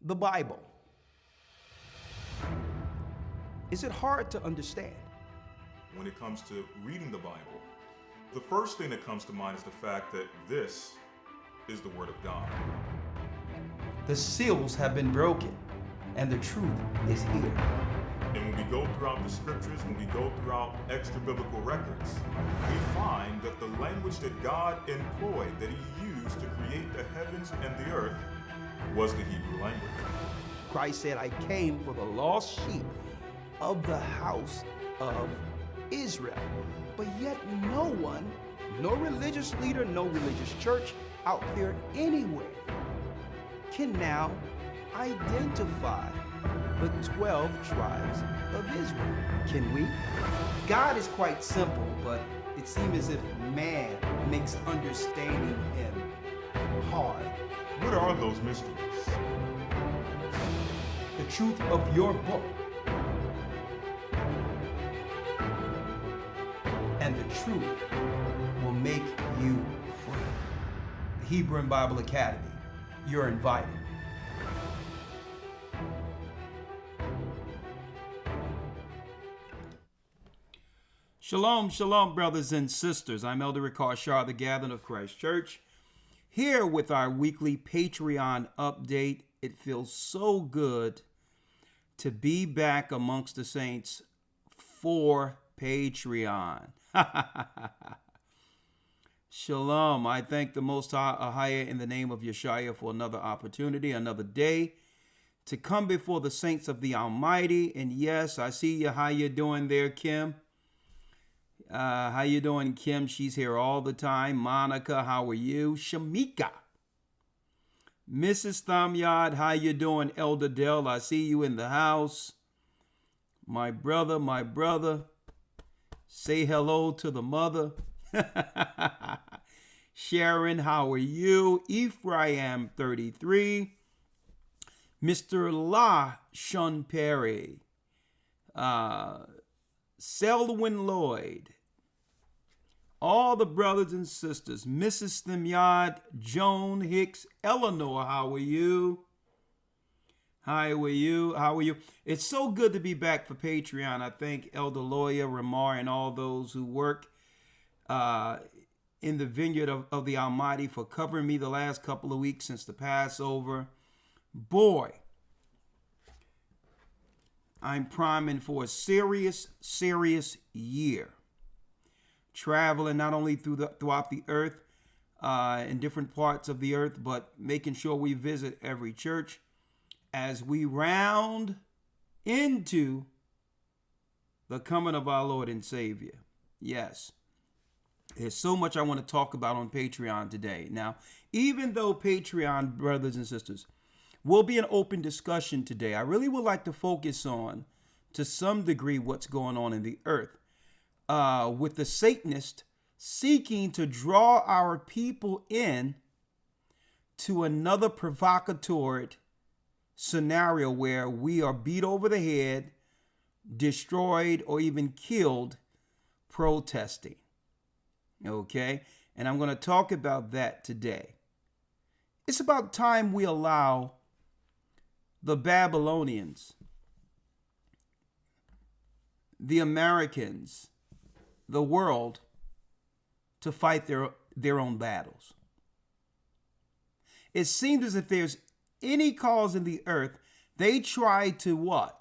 The Bible. Is it hard to understand? When it comes to reading the Bible, the first thing that comes to mind is the fact that this is the Word of God. The seals have been broken, and the truth is here. And when we go throughout the scriptures, when we go throughout extra biblical records, we find that the language that God employed, that He used to create the heavens and the earth, was the Hebrew language. Christ said, I came for the lost sheep of the house of Israel. But yet no one, no religious leader, no religious church out there anywhere can now identify the 12 tribes of Israel. Can we? God is quite simple, but it seems as if man makes understanding Him hard. What are those mysteries? The truth of your book and the truth will make you free. The Hebrew and Bible Academy, you're invited. Shalom, shalom, brothers and sisters. I'm Elder Rick Shah, the Gathering of Christ Church, here with our weekly Patreon update. It feels so good to be back amongst the saints for Patreon. Shalom. I thank the Most High in the name of Yeshua for another opportunity, another day to come before the saints of the Almighty. And yes, I see you. How you doing there, Kim? How you doing, Kim? She's here all the time. Monica, how are you? Shamika. Mrs. Thamyad, how you doing? Elder Dell, I see you in the house. My brother. Say hello to the mother. Sharon, how are you? Ephraim 33. Mr. La Sean Perry. Selwyn Lloyd. All the brothers and sisters. Mrs. Thamyad, Joan Hicks, Eleanor, how are you? How are you? It's so good to be back for Patreon. I thank Elder Lawyer, Ramar, and all those who work in the vineyard of the Almighty for covering me the last couple of weeks since the Passover. Boy, I'm priming for a serious year. Traveling not only throughout the earth, in different parts of the earth, but making sure we visit every church as we round into the coming of our Lord and Savior. Yes, there's so much I want to talk about on Patreon today. Now, even though Patreon, brothers and sisters, will be an open discussion today, I really would like to focus on, to some degree, what's going on in the earth. With the Satanists seeking to draw our people in to another provocateur scenario where we are beat over the head, destroyed, or even killed protesting. Okay? And I'm going to talk about that today. It's about time we allow the Babylonians, the Americans, the world to fight their own battles. It seems as if there's any cause in the earth, they try to what?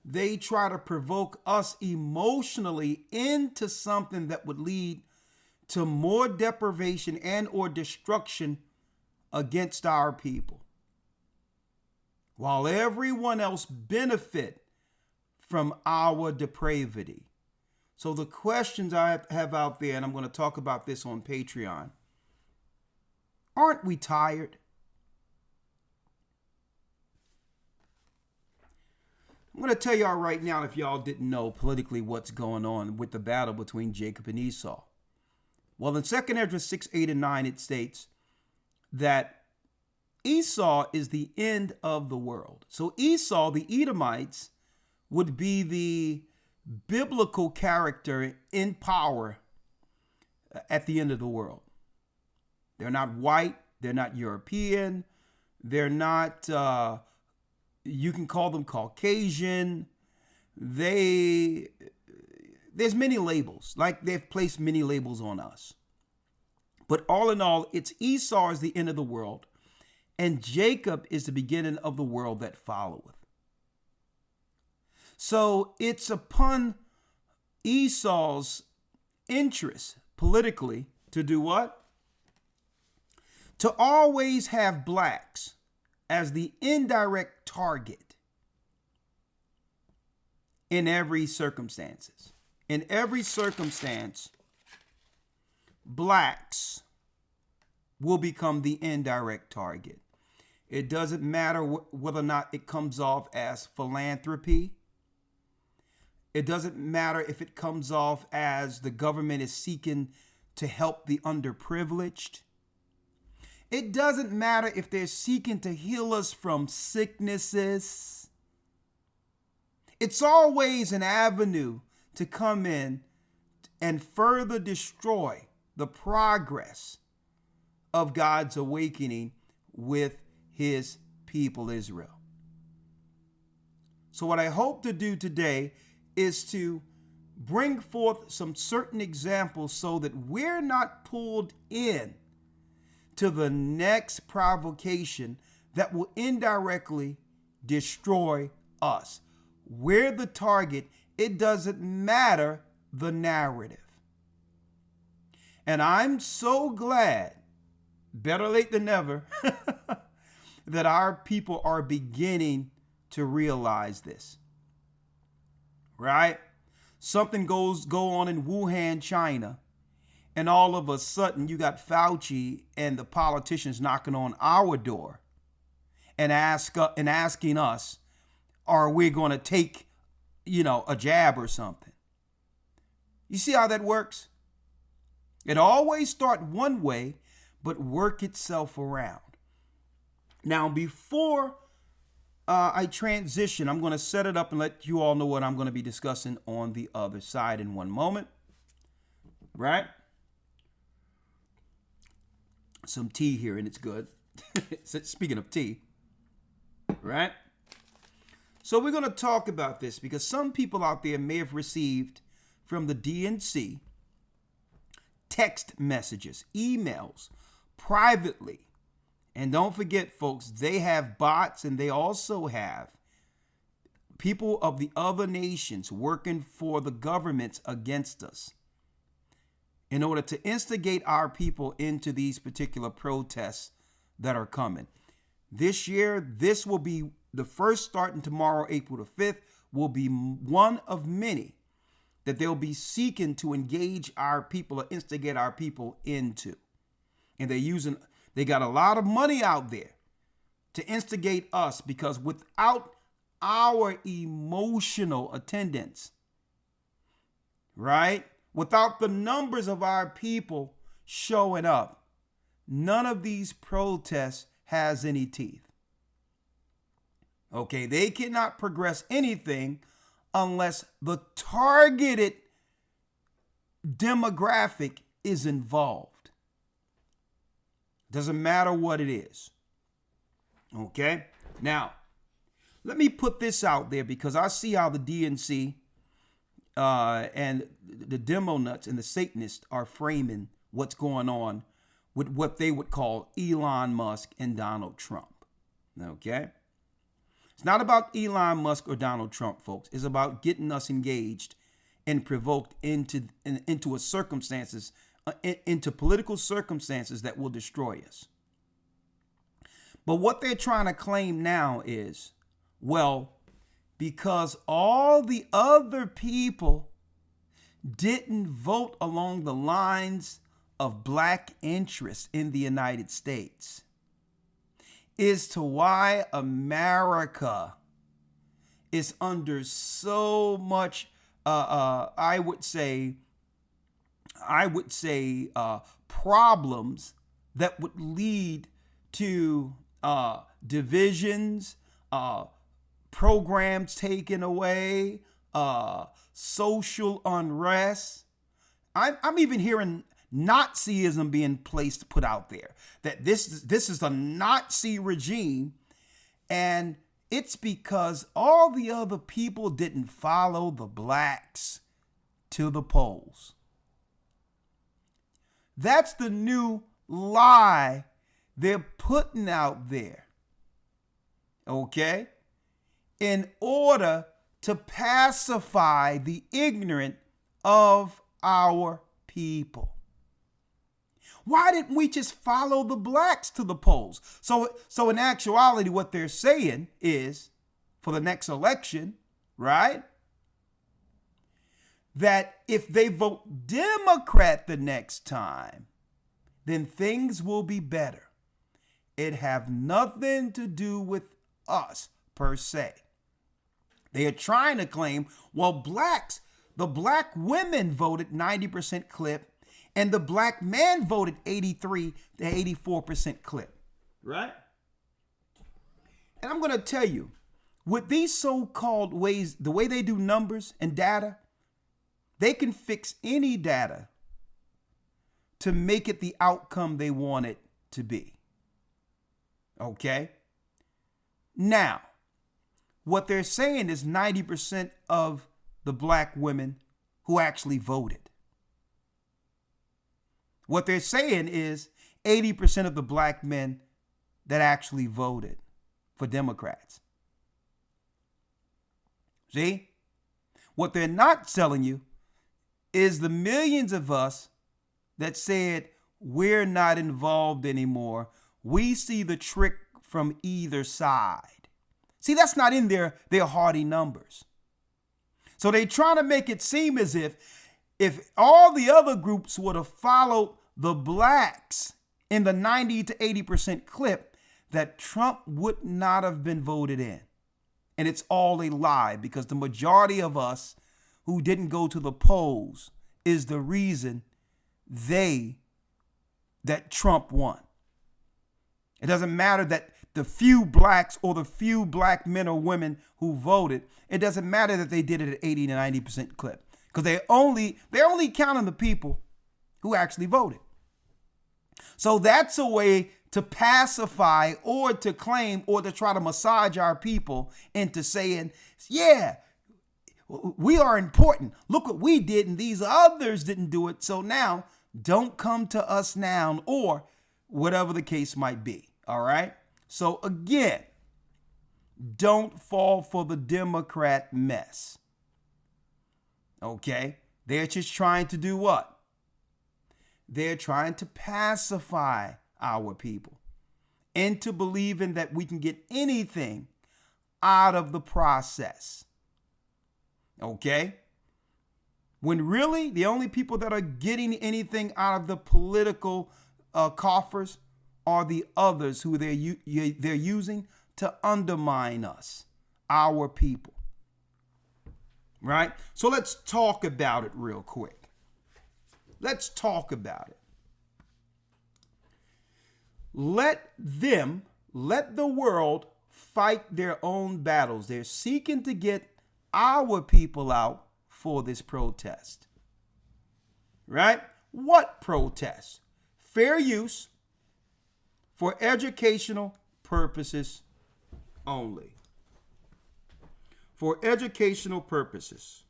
They try to provoke us emotionally into something that would lead to more deprivation and or destruction against our people, while everyone else benefit from our depravity. So the questions I have out there, and I'm going to talk about this on Patreon. Aren't we tired? I'm going to tell y'all right now, if y'all didn't know politically what's going on with the battle between Jacob and Esau. Well, in 2 Ezra 6, 8, and 9, it states that Esau is the end of the world. So Esau, the Edomites, would be the biblical character in power at the end of the world. They're not white. They're not European. They're not You can call them Caucasian. There's many labels. Like they've placed many labels on us. But all in all, it's Esau is the end of the world, and Jacob is the beginning of the world that followeth. So it's upon Esau's interest politically to do what? To always have blacks as the indirect target in every circumstances. In every circumstance, blacks will become the indirect target. It doesn't matter whether or not it comes off as philanthropy. It doesn't matter if it comes off as the government is seeking to help the underprivileged. It doesn't matter if they're seeking to heal us from sicknesses. It's always an avenue to come in and further destroy the progress of God's awakening with his people Israel. So what I hope to do today is to bring forth some certain examples so that we're not pulled in to the next provocation that will indirectly destroy us. We're the target. It doesn't matter the narrative. And I'm so glad, better late than never, that our people are beginning to realize this. Right? Something go on in Wuhan, China, and all of a sudden you got Fauci and the politicians knocking on our door and asking us, are we going to take, a jab or something? You see how that works? It always start one way, but work itself around. Now, before I transition, I'm going to set it up and let you all know what I'm going to be discussing on the other side in one moment. Right? Some tea here, and it's good. Speaking of tea, right? So we're going to talk about this because some people out there may have received from the DNC text messages, emails, privately. And don't forget, folks, they have bots and they also have people of the other nations working for the governments against us in order to instigate our people into these particular protests that are coming. This year, this will be the first, starting tomorrow, April the 5th, will be one of many that they'll be seeking to engage our people or instigate our people into. And they got a lot of money out there to instigate us, because without our emotional attendance, right? Without the numbers of our people showing up, none of these protests has any teeth. Okay, they cannot progress anything unless the targeted demographic is involved. Doesn't matter what it is. Okay, now let me put this out there because I see how the DNC and the demo nuts and the Satanists are framing what's going on with what they would call Elon Musk and Donald Trump. Okay, it's not about Elon Musk or Donald Trump, folks. It's about getting us engaged and provoked into a circumstances, into political circumstances that will destroy us. But what they're trying to claim now is, well, because all the other people didn't vote along the lines of black interests in the United States, is to why America is under so much, I would say, problems that would lead to divisions, programs taken away, social unrest. I'm even hearing Nazism being put out there, that this is a Nazi regime, and It's because all the other people didn't follow the blacks to the polls. That's the new lie they're putting out there. Okay? In order to pacify the ignorant of our people. Why didn't we just follow the blacks to the polls? So in actuality, what they're saying is, for the next election, right, that if they vote Democrat the next time, then things will be better. It have nothing to do with us per se. They are trying to claim, well, the black women voted 90% clip, and the black man voted 83 to 84% clip. Right? And I'm going to tell you, with these so-called ways, the way they do numbers and data, they can fix any data to make it the outcome they want it to be. Okay? Now, what they're saying is 90% of the black women who actually voted. What they're saying is 80% of the black men that actually voted for Democrats. See? What they're not telling you is the millions of us that said we're not involved anymore. We see the trick from either side. See, that's not in their hardy numbers. So they're trying to make it seem as if all the other groups would have followed the blacks in the 90 to 80% clip, that Trump would not have been voted in. And it's all a lie, because the majority of us who didn't go to the polls is the reason that Trump won. It doesn't matter that the few blacks or the few black men or women who voted, it doesn't matter that they did it at 80 to 90% clip, because they're only counting the people who actually voted. So that's a way to pacify or to claim or to try to massage our people into saying, yeah, we are important. Look what we did and these others didn't do it. So now don't come to us now, or whatever the case might be. All right. So again, don't fall for the Democrat mess. Okay. They're just trying to do what? They're trying to pacify our people into believing that we can get anything out of the process. Okay? When really the only people that are getting anything out of the political coffers are the others who they're using to undermine us, our people. Right? So let's talk about it real quick. Let's talk about it. Let the world fight their own battles. They're seeking to get our people out for this protest. Right? What protest? Fair use for educational purposes only. For educational purposes.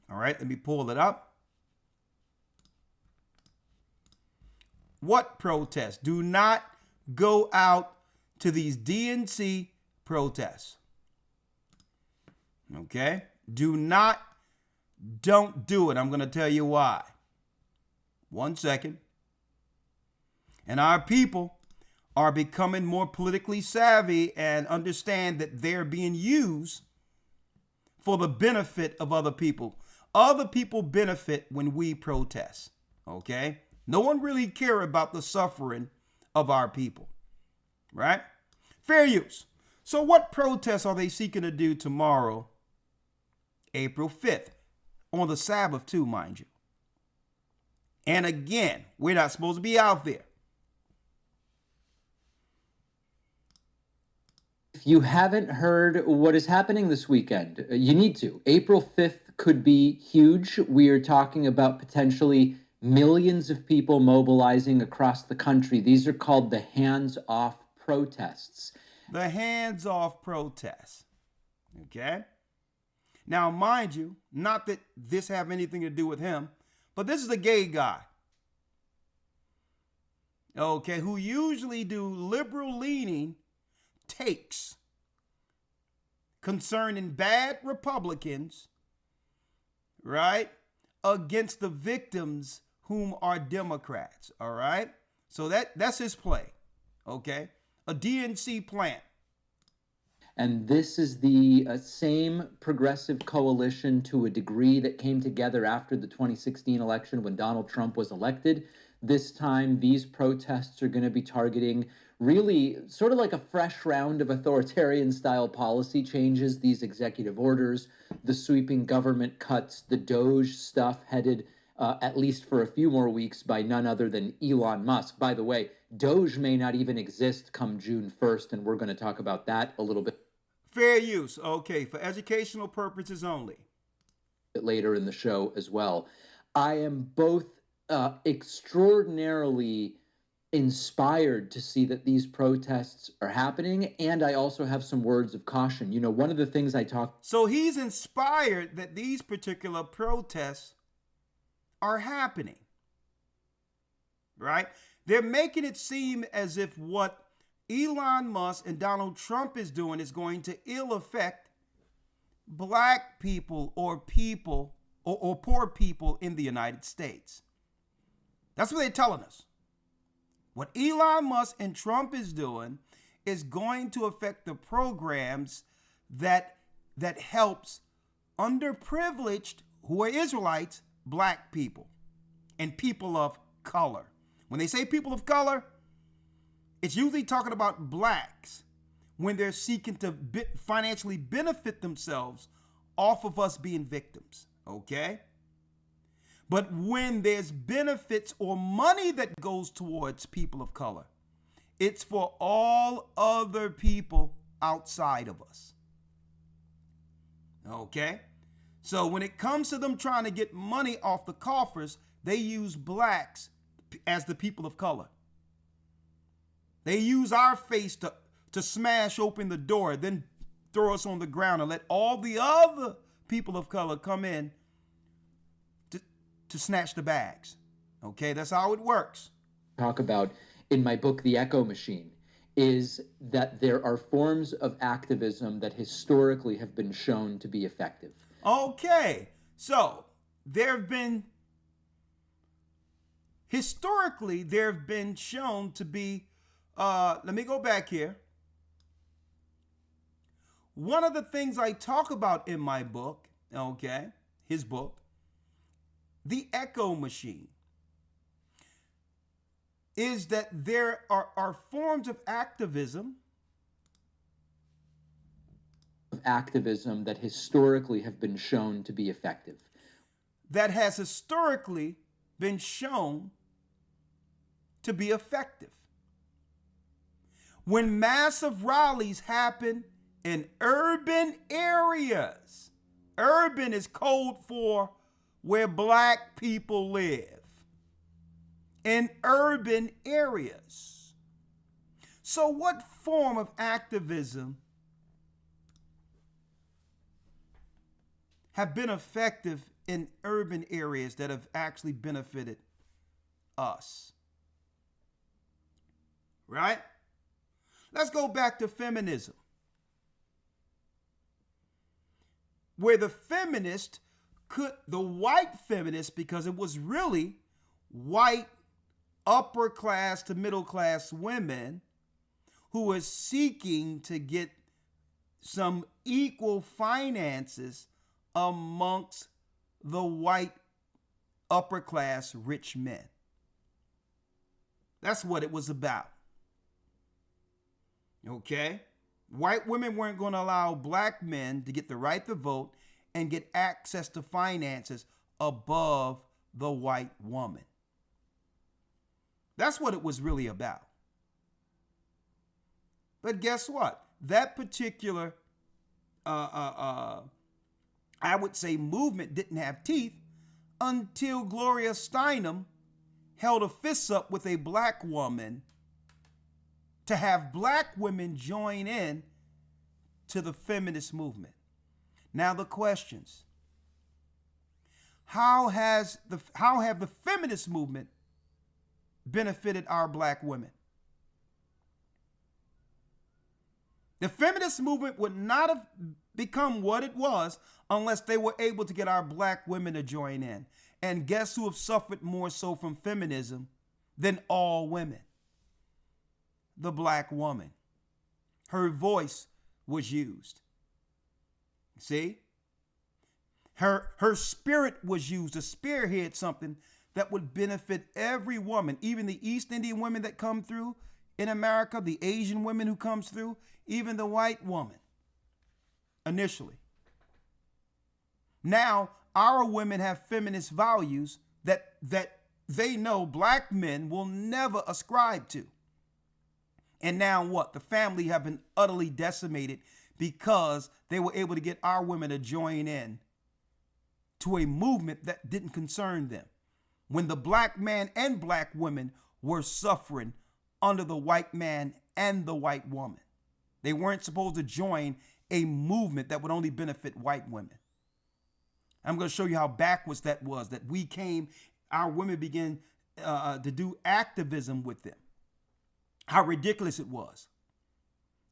All right, let me pull it up. What protest? Do not go out to these DNC protests. Okay? Don't do it. I'm going to tell you why. 1 second. And our people are becoming more politically savvy and understand that they're being used for the benefit of other people. Other people benefit when we protest. Okay? No one really cares about the suffering of our people, right? Fair use. So what protests are they seeking to do tomorrow, April 5th, on the Sabbath too, mind you? And again, we're not supposed to be out there. If you haven't heard what is happening this weekend, you need to. April 5th could be huge. We are talking about potentially millions of people mobilizing across the country. These are called the hands-off protests. The hands-off protest. Okay? Now, mind you, not that this have anything to do with him, but this is a gay guy. Okay, who usually do liberal-leaning takes concerning bad Republicans, right, against the victims whom are Democrats, all right? So that's his play, okay? A DNC plant. And this is the same progressive coalition to a degree that came together after the 2016 election when Donald Trump was elected. This time, these protests are going to be targeting really sort of like a fresh round of authoritarian style policy changes, these executive orders, the sweeping government cuts, the Doge stuff headed at least for a few more weeks by none other than Elon Musk. By the way, Doge may not even exist come June 1st, and we're going to talk about that a little bit. Fair use. Okay, for educational purposes only. Later in the show as well. I am both extraordinarily inspired to see that these protests are happening, and I also have some words of caution. You know, one of the things I talked... So he's inspired that these particular protests are happening, right? They're making it seem as if what Elon Musk and Donald Trump is doing is going to ill affect black people or poor people in the United States. That's what they're telling us. What Elon Musk and Trump is doing is going to affect the programs that helps underprivileged, who are Israelites, black people and people of color. When they say people of color, it's usually talking about blacks when they're seeking to financially benefit themselves off of us being victims, okay? But when there's benefits or money that goes towards people of color, it's for all other people outside of us, okay? So when it comes to them trying to get money off the coffers, they use blacks as the people of color. They use our face to smash open the door, then throw us on the ground and let all the other people of color come in to snatch the bags. Okay, that's how it works. Talk about in my book, The Echo Machine, is that there are forms of activism that historically have been shown to be effective. Okay, so there have been shown to be, let me go back here. One of the things I talk about in my book, okay, his book, The Echo Machine, is that there are forms of activism that historically have been shown to be effective. That has historically been shown to be effective. When massive rallies happen in urban areas, urban is code for where black people live, in urban areas. So what form of activism have been effective in urban areas that have actually benefited us? Right? Let's go back to feminism, where the feminist the white feminist, because it was really white upper class to middle class women who were seeking to get some equal finances amongst the white upper class rich men. That's what it was about. Okay? White women weren't going to allow black men to get the right to vote and get access to finances above the white woman. That's what it was really about. But guess what? That particular, I would say, movement didn't have teeth until Gloria Steinem held a fist up with a black woman to have black women join in to the feminist movement. Now the questions. How have the feminist movement benefited our black women? The feminist movement would not have become what it was unless they were able to get our black women to join in. And guess who have suffered more so from feminism than all women? The black woman. Her voice was used. See? Her spirit was used to spearhead something that would benefit every woman, even the East Indian women that come through in America, the Asian women who comes through, even the white woman initially. Now, our women have feminist values that they know black men will never ascribe to. And now what? The family have been utterly decimated because they were able to get our women to join in to a movement that didn't concern them. When the black man and black women were suffering under the white man and the white woman. They weren't supposed to join a movement that would only benefit white women. I'm going to show you how backwards that was, that our women began to do activism with them. How ridiculous it was,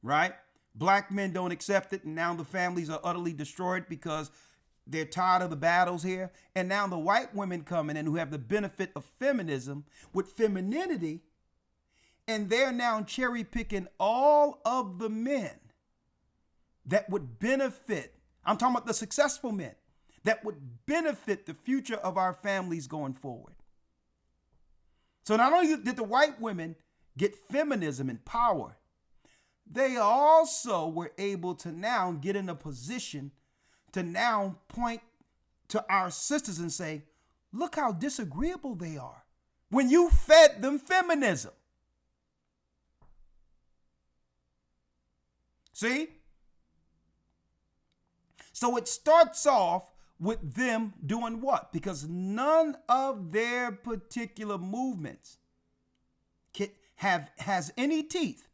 right? Black men don't accept it, and now the families are utterly destroyed because they're tired of the battles here. And now the white women coming in who have the benefit of feminism with femininity, and they're now cherry picking all of the men that would benefit. I'm talking about the successful men that would benefit the future of our families going forward. So not only did the white women get feminism and power, they also were able to now get in a position to now point to our sisters and say, look how disagreeable they are when you fed them feminism. See? So it starts off with them doing what? Because none of their particular movements has any teeth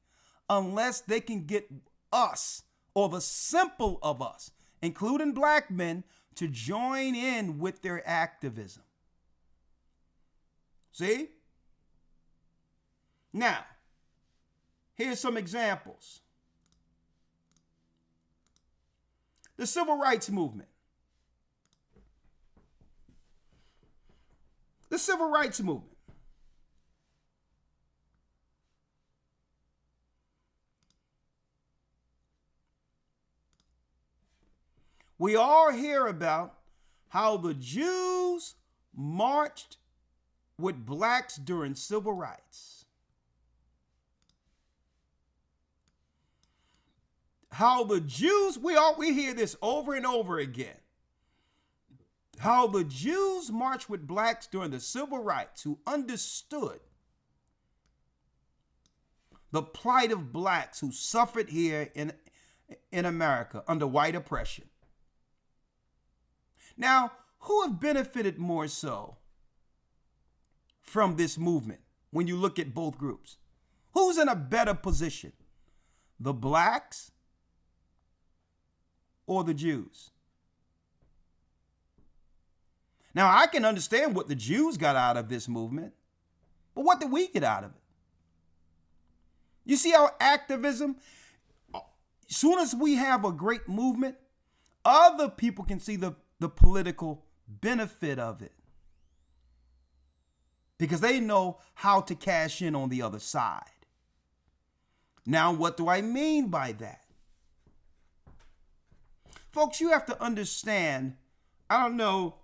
unless they can get us, or the simple of us, including black men, to join in with their activism. See? Now, here's some examples. The Civil Rights Movement. The Civil Rights Movement. We all hear about how the Jews marched with blacks during civil rights. How the Jews, we hear this over and over again. How the Jews marched with blacks during the civil rights, who understood the plight of blacks who suffered here in America under white oppression. Now, who have benefited more so from this movement when you look at both groups? Who's in a better position? The blacks or the Jews? Now, I can understand what the Jews got out of this movement, but what did we get out of it? You see how activism, as soon as we have a great movement, other people can see the political benefit of it because they know how to cash in on the other side. Now, what do I mean by that? Folks, you have to understand, I don't know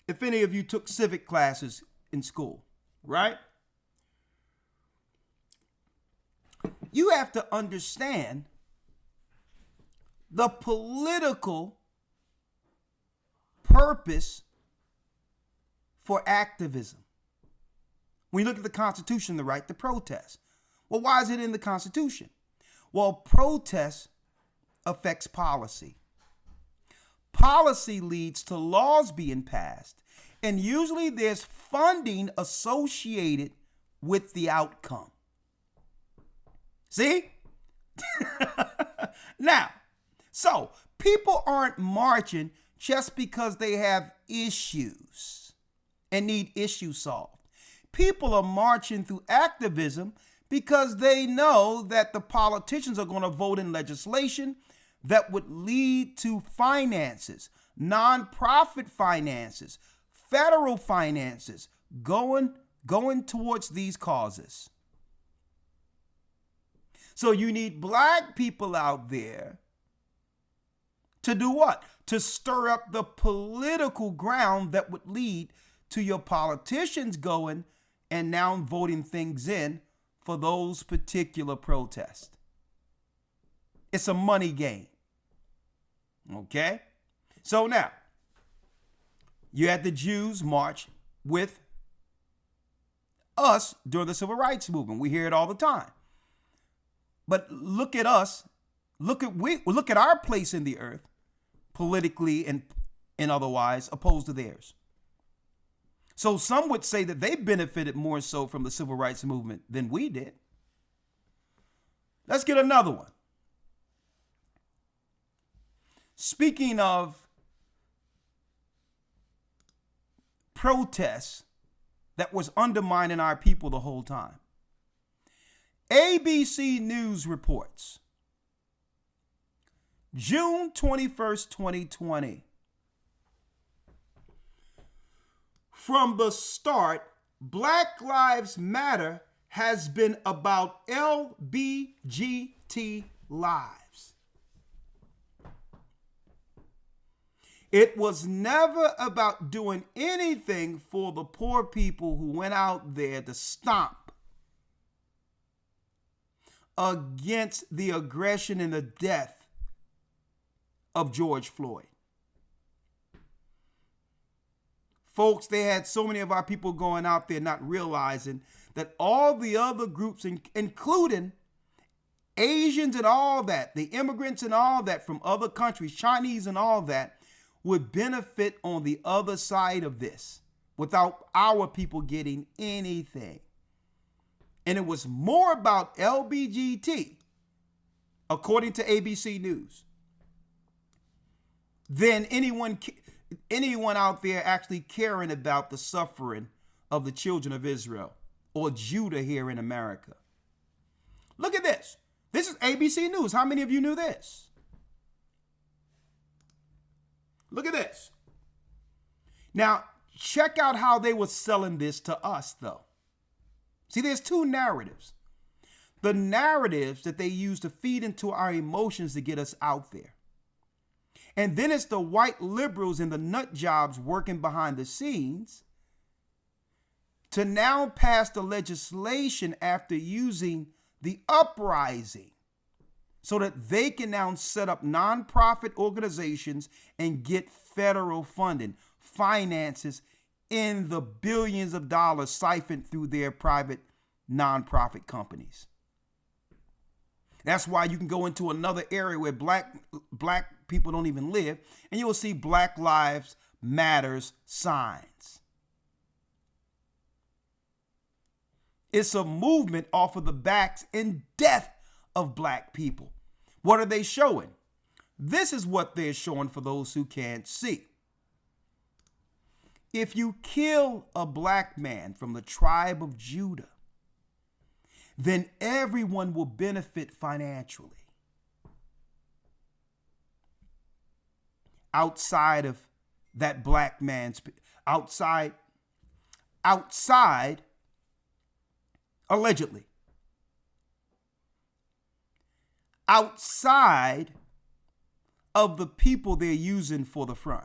if any of you took civic classes in school, right? You have to understand the political purpose for activism. When you look at the Constitution, the right to protest. Well, why is it in the Constitution? Well, protest affects policy. Policy leads to laws being passed, and usually there's funding associated with the outcome. See? Now, so people aren't marching just because they have issues and need issues solved. People are marching through activism because they know that the politicians are going to vote in legislation that would lead to finances, nonprofit finances, federal finances going towards these causes. So you need black people out there to do what? To stir up the political ground that would lead to your politicians going and now voting things in for those particular protests. It's a money game. Okay? So now, you had the Jews march with us during the Civil Rights Movement. We hear it all the time. But look at us. Look at our place in the earth, politically and otherwise, opposed to theirs. So some would say that they benefited more so from the Civil Rights Movement than we did. Let's get another one. Speaking of protests that was undermining our people the whole time, ABC News reports June 21st, 2020. From the start, Black Lives Matter has been about LBGT lives. It was never about doing anything for the poor people who went out there to stomp against the aggression and the death of George Floyd. Folks, they had so many of our people going out there not realizing that all the other groups, including Asians and all that, the immigrants and all that from other countries, Chinese and all that, would benefit on the other side of this without our people getting anything. And it was more about LBGT, according to ABC News, than anyone out there actually caring about the suffering of the children of Israel or Judah here in America. Look at this. This is ABC News. How many of you knew this? Look at this. Now, check out how they were selling this to us, though. See, there's two narratives. The narratives that they use to feed into our emotions to get us out there. And then it's the white liberals and the nut jobs working behind the scenes to now pass the legislation after using the uprising so that they can now set up nonprofit organizations and get federal funding, finances in the billions of dollars siphoned through their private nonprofit companies. That's why you can go into another area where black people don't even live, and you'll see Black Lives Matters signs. It's a movement off of the backs and death of black people. What are they showing? This is what they're showing for those who can't see. If you kill a black man from the tribe of Judah, then everyone will benefit financially. Outside of that black man's, outside, allegedly, outside of the people they're using for the front.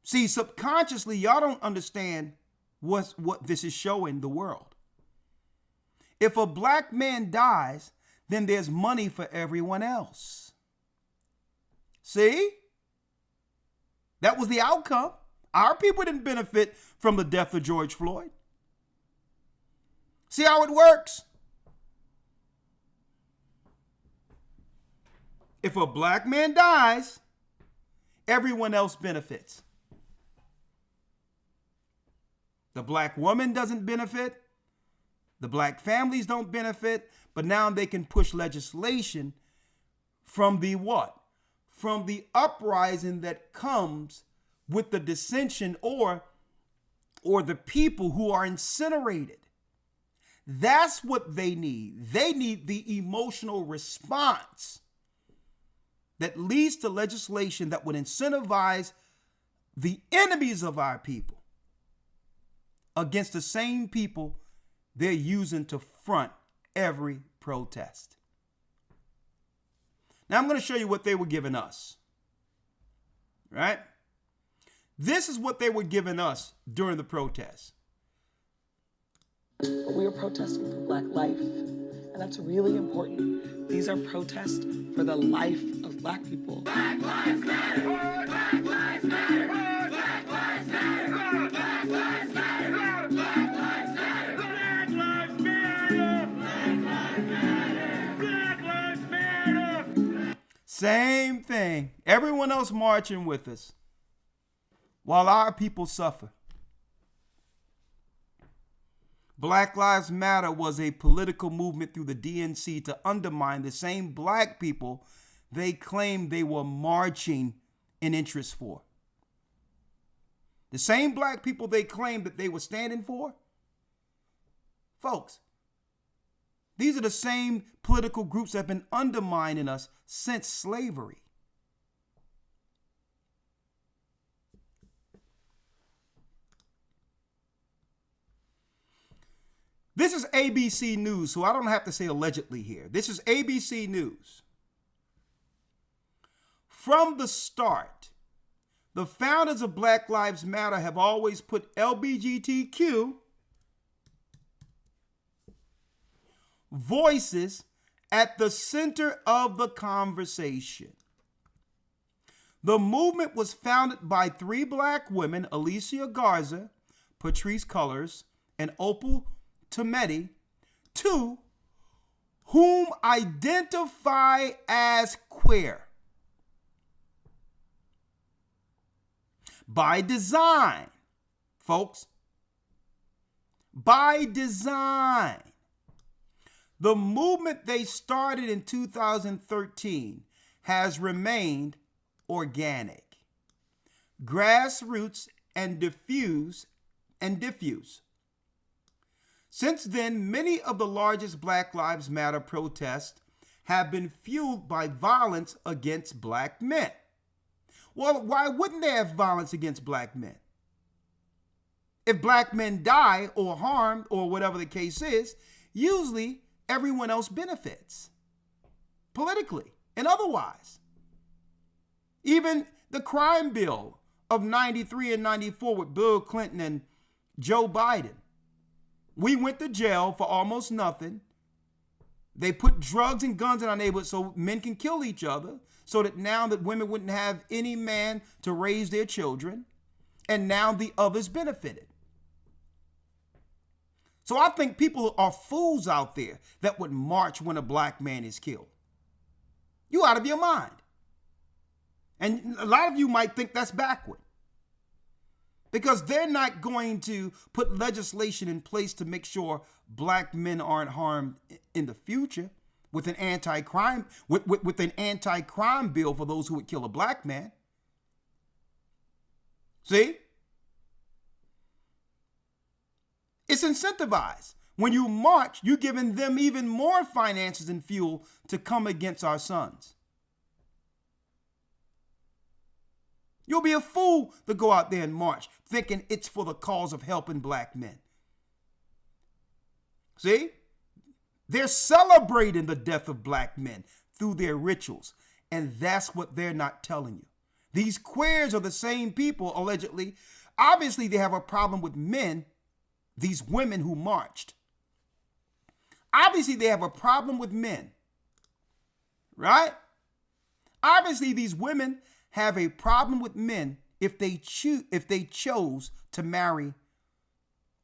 See, subconsciously, y'all don't understand what this is showing the world. If a black man dies, then there's money for everyone else. See? That was the outcome. Our people didn't benefit from the death of George Floyd. See how it works? If a black man dies, everyone else benefits. The black woman doesn't benefit. The black families don't benefit, but now they can push legislation from the what? From the uprising that comes with the dissension or the people who are incinerated. That's what they need. They need the emotional response that leads to legislation that would incentivize the enemies of our people against the same people they're using to front every protest. Now I'm going to show you what they were giving us. Right? This is what they were giving us during the protest. We are protesting for Black life, and that's really important. These are protests for the life of Black people. Black lives matter! Black lives matter! Black lives matter! Black lives matter! Black lives matter! Black lives matter! Black lives matter! Black lives matter! Same thing. Everyone else marching with us while our people suffer. Black Lives Matter was a political movement through the DNC to undermine the same black people they claimed they were marching in interest for. The same black people they claimed that they were standing for. Folks, these are the same political groups that have been undermining us since slavery. This is ABC News, so I don't have to say allegedly here. This is ABC News. From the start, the founders of Black Lives Matter have always put LGBTQ voices at the center of the conversation. The movement was founded by three black women, Alicia Garza, Patrice Cullors, and Opal Tometi, two whom identify as queer. By design, folks. By design. The movement they started in 2013 has remained organic, grassroots, and diffuse. Since then, many of the largest Black Lives Matter protests have been fueled by violence against black men. Well, why wouldn't they have violence against black men? If black men die or harmed or whatever the case is, usually everyone else benefits politically and otherwise. Even the crime bill of 93 and 94 with Bill Clinton and Joe Biden. We went to jail for almost nothing. They put drugs and guns in our neighborhood so men can kill each other, so that now that women wouldn't have any man to raise their children, and now the others benefited. So I think people are fools out there that would march when a black man is killed. You out of your mind. And a lot of you might think that's backward. Because they're not going to put legislation in place to make sure black men aren't harmed in the future with an anti-crime with an anti-crime bill for those who would kill a black man. See? It's incentivized. When you march, you're giving them even more finances and fuel to come against our sons. You'll be a fool to go out there and march thinking it's for the cause of helping black men. See? They're celebrating the death of black men through their rituals, and that's what they're not telling you. These queers are the same people, allegedly. Obviously, they have a problem with men, these women who marched. Obviously, they have a problem with men, right? Obviously, these women have a problem with men if they chose to marry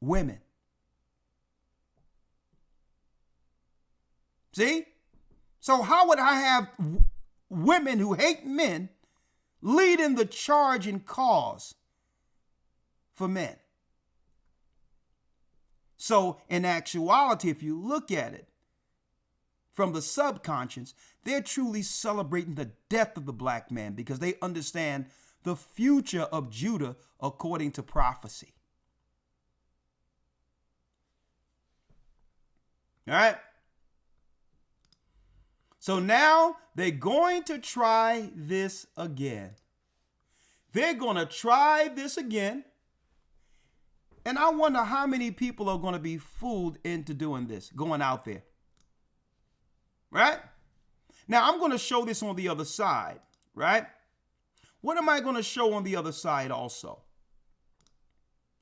women. See? So how would I have women who hate men leading the charge and cause for men? So in actuality, if you look at it from the subconscious, they're truly celebrating the death of the black man because they understand the future of Judah according to prophecy. All right. So now they're going to try this again. They're going to try this again. And I wonder how many people are going to be fooled into doing this, going out there. Right? Now, I'm going to show this on the other side, right? What am I going to show on the other side also?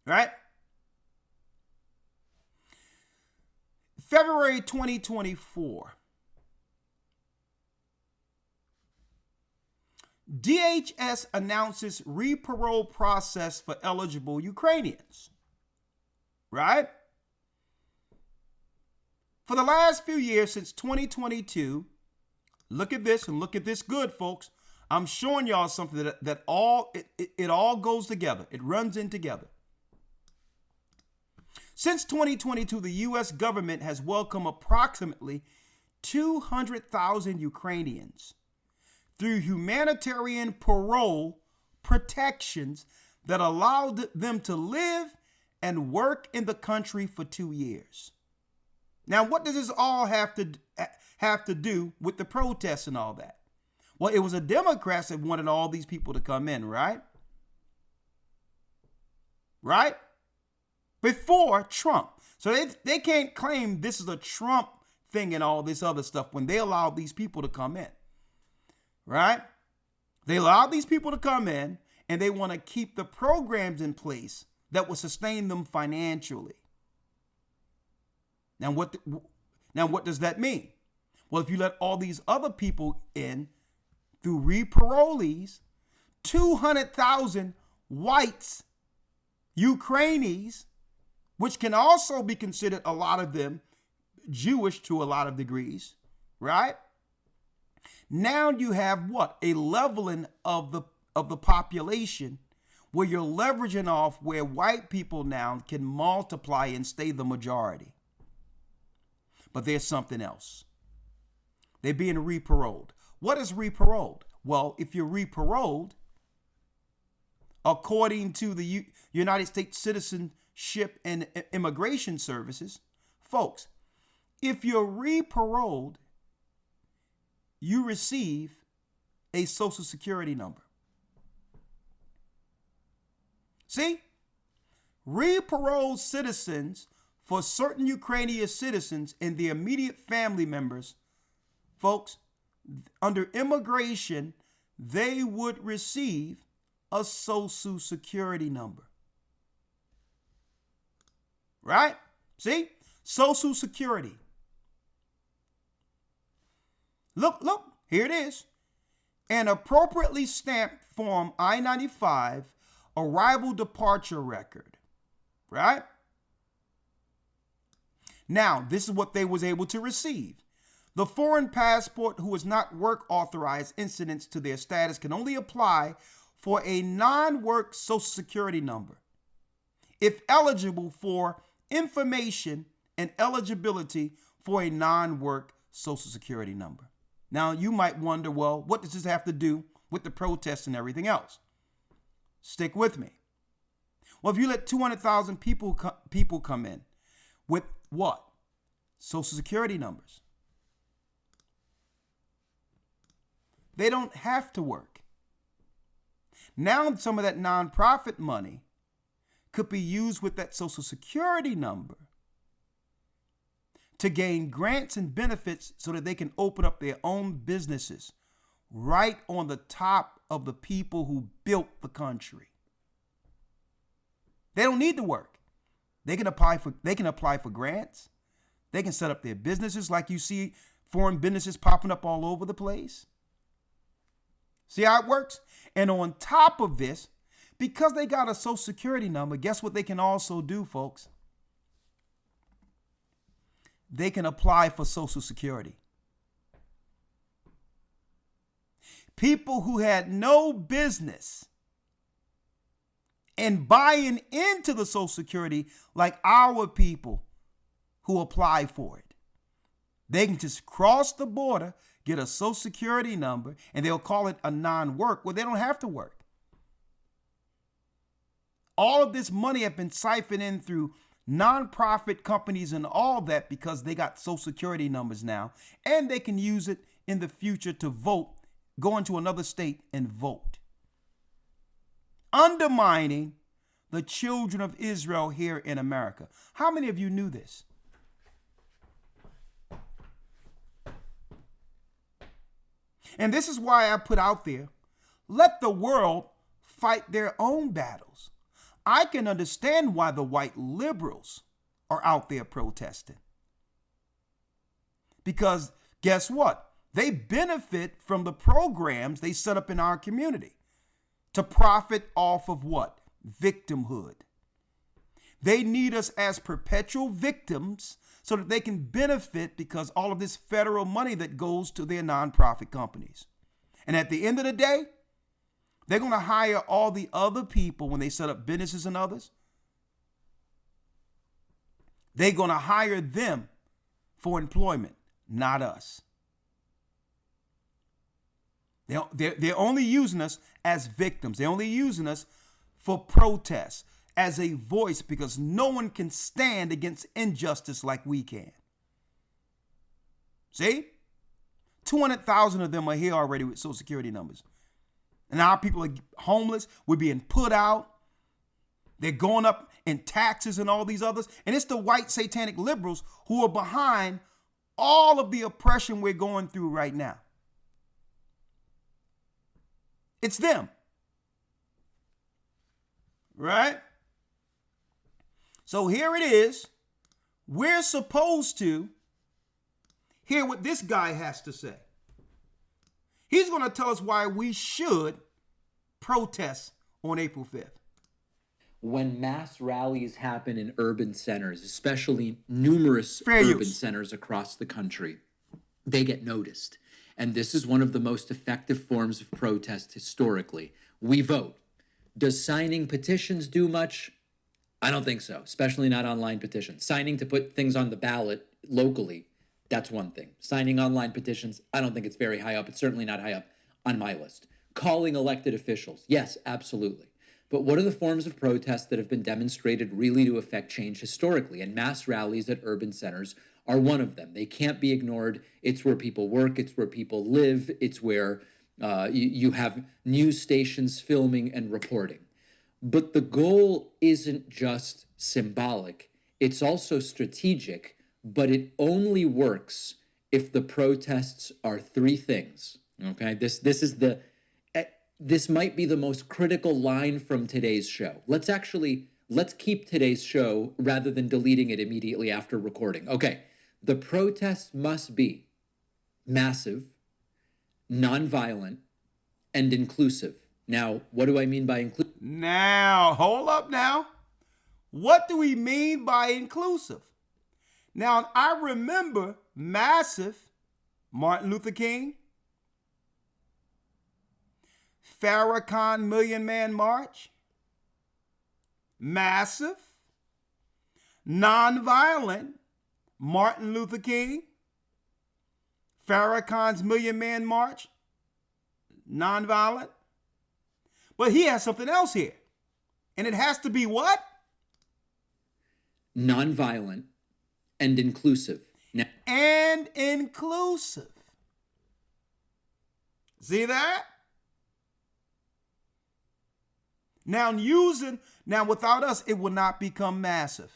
Right? February 2024. DHS announces re-parole process for eligible Ukrainians. Right? For the last few years since 2022, look at this and look at this good, folks. I'm showing y'all something that all goes together. It runs in together. Since 2022, the U.S. government has welcomed approximately 200,000 Ukrainians through humanitarian parole protections that allowed them to live and work in the country for 2 years. Now, what does this all have to do with the protests and all that? Well, it was the Democrats that wanted all these people to come in, right? Right? Before Trump. So they can't claim this is a Trump thing and all this other stuff when they allowed these people to come in. Right? They allowed these people to come in and they want to keep the programs in place that will sustain them financially. Now, what does that mean? Well, if you let all these other people in through re-parolees, 200,000 whites, Ukrainians, which can also be considered, a lot of them, Jewish to a lot of degrees, right? Now you have what? A leveling of the population where you're leveraging off where white people now can multiply and stay the majority. But there's something else. They're being re-paroled. What is re-paroled? Well, if you're re-paroled, according to the United States Citizenship and Immigration Services, folks, if you're re-paroled, you receive a Social Security number. See? Re-paroled citizens, for certain Ukrainian citizens and their immediate family members, folks, under immigration, they would receive a Social Security number. Right? See? Social Security. Look, here it is. An appropriately stamped Form I-95 arrival departure record. Right? Now, this is what they was able to receive. The foreign passport who is not work authorized incidents to their status can only apply for a non-work Social Security number if eligible for information and eligibility for a non-work Social Security number. Now, you might wonder, well, what does this have to do with the protests and everything else? Stick with me. Well, if you let 200,000 people come in with what? Social Security numbers. They don't have to work. Now some of that nonprofit money could be used with that Social Security number to gain grants and benefits so that they can open up their own businesses right on the top of the people who built the country. They don't need to work. They can apply for grants. They can set up their businesses like you see foreign businesses popping up all over the place. See how it works? And on top of this, because they got a Social Security number, guess what they can also do, folks? They can apply for Social Security. People who had no business in buying into the Social Security, like our people who apply for it. They can just cross the border, get a social security number, and they'll call it a non-work. Well, they don't have to work. All of this money has been siphoned in through nonprofit companies and all that because they got social security numbers now, and they can use it in the future to vote, go into another state and vote. Undermining the children of Israel here in America. How many of you knew this? And this is why I put out there, let the world fight their own battles. I can understand why the white liberals are out there protesting. Because guess what? They benefit from the programs they set up in our community to profit off of what? Victimhood. They need us as perpetual victims so that they can benefit because all of this federal money that goes to their nonprofit companies. And at the end of the day, they're going to hire all the other people when they set up businesses and others. They're going to hire them for employment, not us. They're only using us as victims. They're only using us for protests, as a voice, because no one can stand against injustice like we can. See? 200,000 of them are here already with social security numbers. And our people are homeless. We're being put out. They're going up in taxes and all these others. And it's the white satanic liberals who are behind all of the oppression we're going through right now. It's them. Right? So here it is. We're supposed to hear what this guy has to say. He's going to tell us why we should protest on April 5th. When mass rallies happen in urban centers, especially numerous centers across the country, they get noticed. And this is one of the most effective forms of protest historically. We vote. Does signing petitions do much? I don't think so, especially not online petitions. Signing to put things on the ballot locally, that's one thing. Signing online petitions, I don't think it's very high up. It's certainly not high up on my list. Calling elected officials, yes, absolutely. But what are the forms of protest that have been demonstrated really to affect change historically? And mass rallies at urban centers are one of them. They can't be ignored. It's where people work. It's where people live. It's where you have news stations filming and reporting. But the goal isn't just symbolic. It's also strategic, but it only works if the protests are three things. Okay, this might be the most critical line from today's show. Let's keep today's show rather than deleting it immediately after recording. Okay, the protests must be massive, nonviolent, and inclusive. Now, what do I mean by inclusive? Now, hold up now. What do we mean by inclusive? Now, I remember massive, Martin Luther King, Farrakhan Million Man March, massive, nonviolent, Martin Luther King, Farrakhan's Million Man March, nonviolent. But he has something else here. And it has to be what? Nonviolent and inclusive. And inclusive. See that? Now without us, it will not become massive.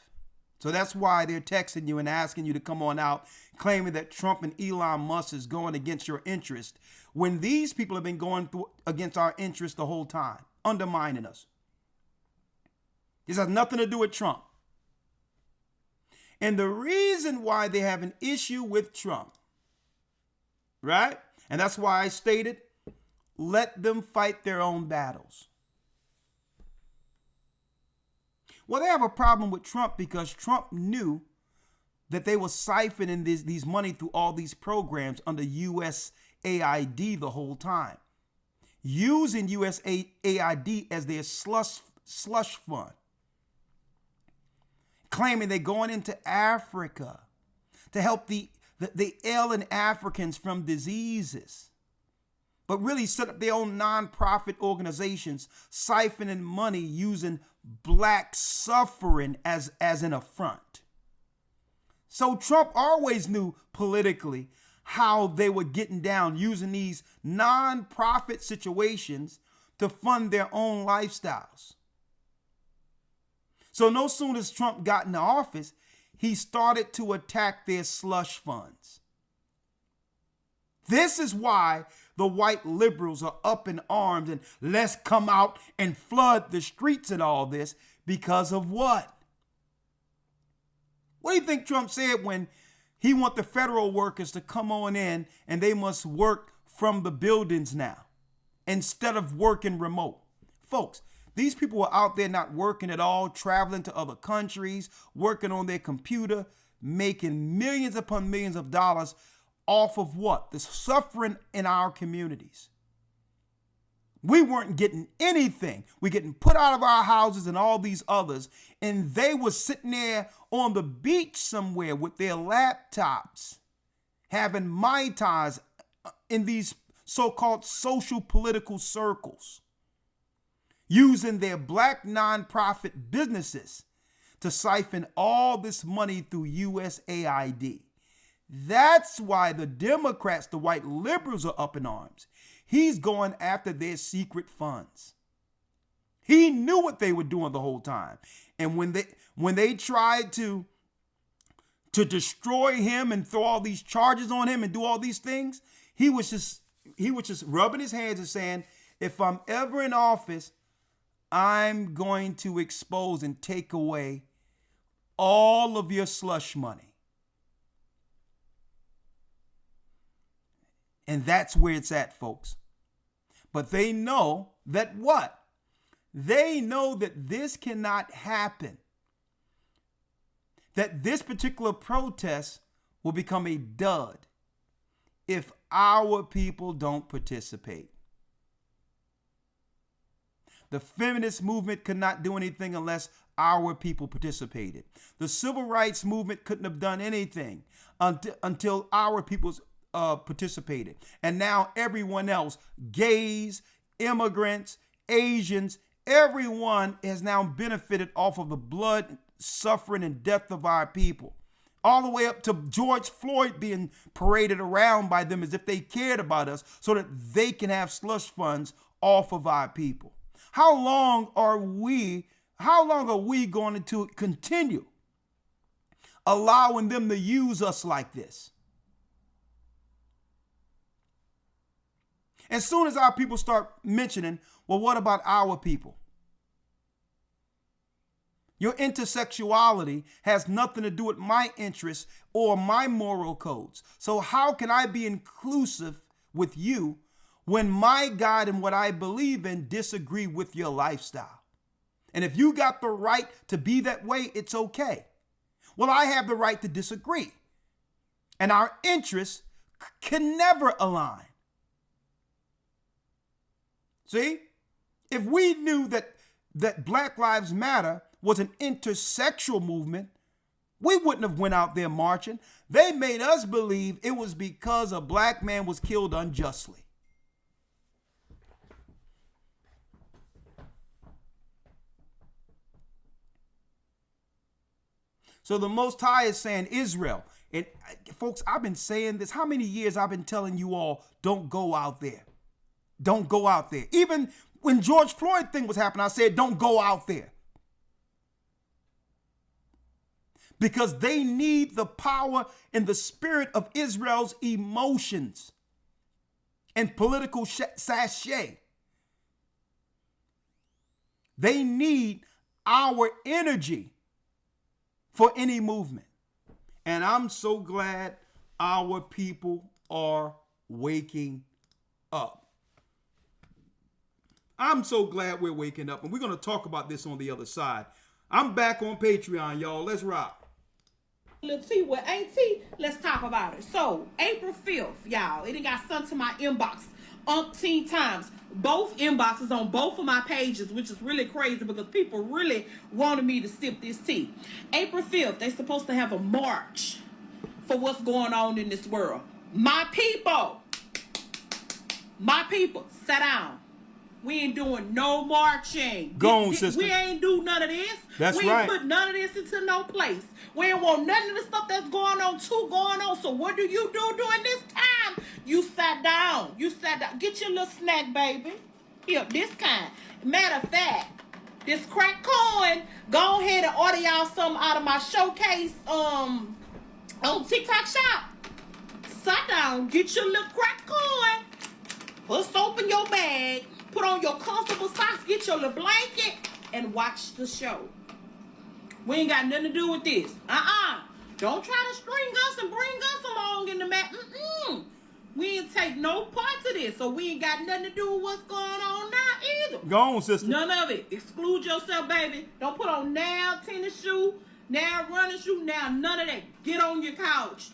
So that's why they're texting you and asking you to come on out, claiming that Trump and Elon Musk is going against your interest, when these people have been going through against our interest the whole time, undermining us. This has nothing to do with Trump. And the reason why they have an issue with Trump, right? And that's why I stated, let them fight their own battles. Well, they have a problem with Trump because Trump knew that they were siphoning these money through all these programs under USAID the whole time, using USAID as their slush fund. claiming they're going into Africa to help the ailing Africans from diseases, but really set up their own nonprofit organizations, siphoning money using black suffering as an affront. So Trump always knew politically how they were getting down, using these nonprofit situations to fund their own lifestyles. So no sooner as Trump got into office, he started to attack their slush funds. This is why the white liberals are up in arms and let's come out and flood the streets and all this. Because of what? What do you think Trump said when he want the federal workers to come on in and they must work from the buildings now instead of working remote? Folks, these people were out there not working at all, traveling to other countries, working on their computer, making millions upon millions of dollars off of what? The suffering in our communities. We weren't getting anything. We're getting put out of our houses and all these others. And they were sitting there on the beach somewhere with their laptops, having Mai Tais in these so-called social political circles, using their black nonprofit businesses to siphon all this money through USAID. That's why the Democrats, the white liberals, are up in arms. He's going after their secret funds. He knew what they were doing the whole time. And when they tried to destroy him and throw all these charges on him and do all these things, he was just rubbing his hands and saying, if I'm ever in office, I'm going to expose and take away all of your slush money. And that's where it's at, folks. But they know that what? They know that this cannot happen. That this particular protest will become a dud if our people don't participate. The feminist movement could not do anything unless our people participated. The civil rights movement couldn't have done anything until our people participated. And now everyone else, gays, immigrants, Asians, everyone has now benefited off of the blood, suffering, and death of our people. All the way up to George Floyd being paraded around by them as if they cared about us so that they can have slush funds off of our people. How long are we going to continue allowing them to use us like this? As soon as our people start mentioning, well, what about our people? Your intersexuality has nothing to do with my interests or my moral codes. So how can I be inclusive with you when my God and what I believe in disagree with your lifestyle? And if you got the right to be that way, it's okay. Well, I have the right to disagree. And our interests can never align. See, if we knew that Black Lives Matter was an intersexual movement, we wouldn't have went out there marching. They made us believe it was because a black man was killed unjustly. So the Most High is saying, Israel, and folks, I've been saying this, how many years I've been telling you all, don't go out there. Don't go out there. Even when George Floyd thing was happening, I said, don't go out there. Because they need the power and the spirit of Israel's emotions and political sachet. They need our energy for any movement. And I'm so glad our people are waking up. I'm so glad we're waking up, and we're going to talk about this on the other side. I'm back on Patreon, y'all. Let's rock. Look, T, with AT, let's talk about it. So, April 5th, y'all, it got sent to my inbox umpteen times. Both inboxes on both of my pages, which is really crazy because people really wanted me to sip this tea. April 5th, they're supposed to have a march for what's going on in this world. My people, sit down. We ain't doing no marching. Go on, sister. We ain't do none of this. That's we right. ain't put none of this into no place. We ain't want none of the stuff that's going on going on. So what do you do during this time? You sat down. Get your little snack, baby. Here, this kind. Matter of fact, this crack corn, go ahead and order y'all something out of my showcase on TikTok shop. Sit down, get your little crack corn, put soap in your bag, put on your comfortable socks, get your little blanket, and watch the show. We ain't got nothing to do with this. Don't try to string us and bring us along in the mat. We ain't take no part of this, so we ain't got nothing to do with what's going on now either. Go on, sister. None of it. Exclude yourself, baby. Don't put on now tennis shoe, now running shoe, now none of that. Get on your couch.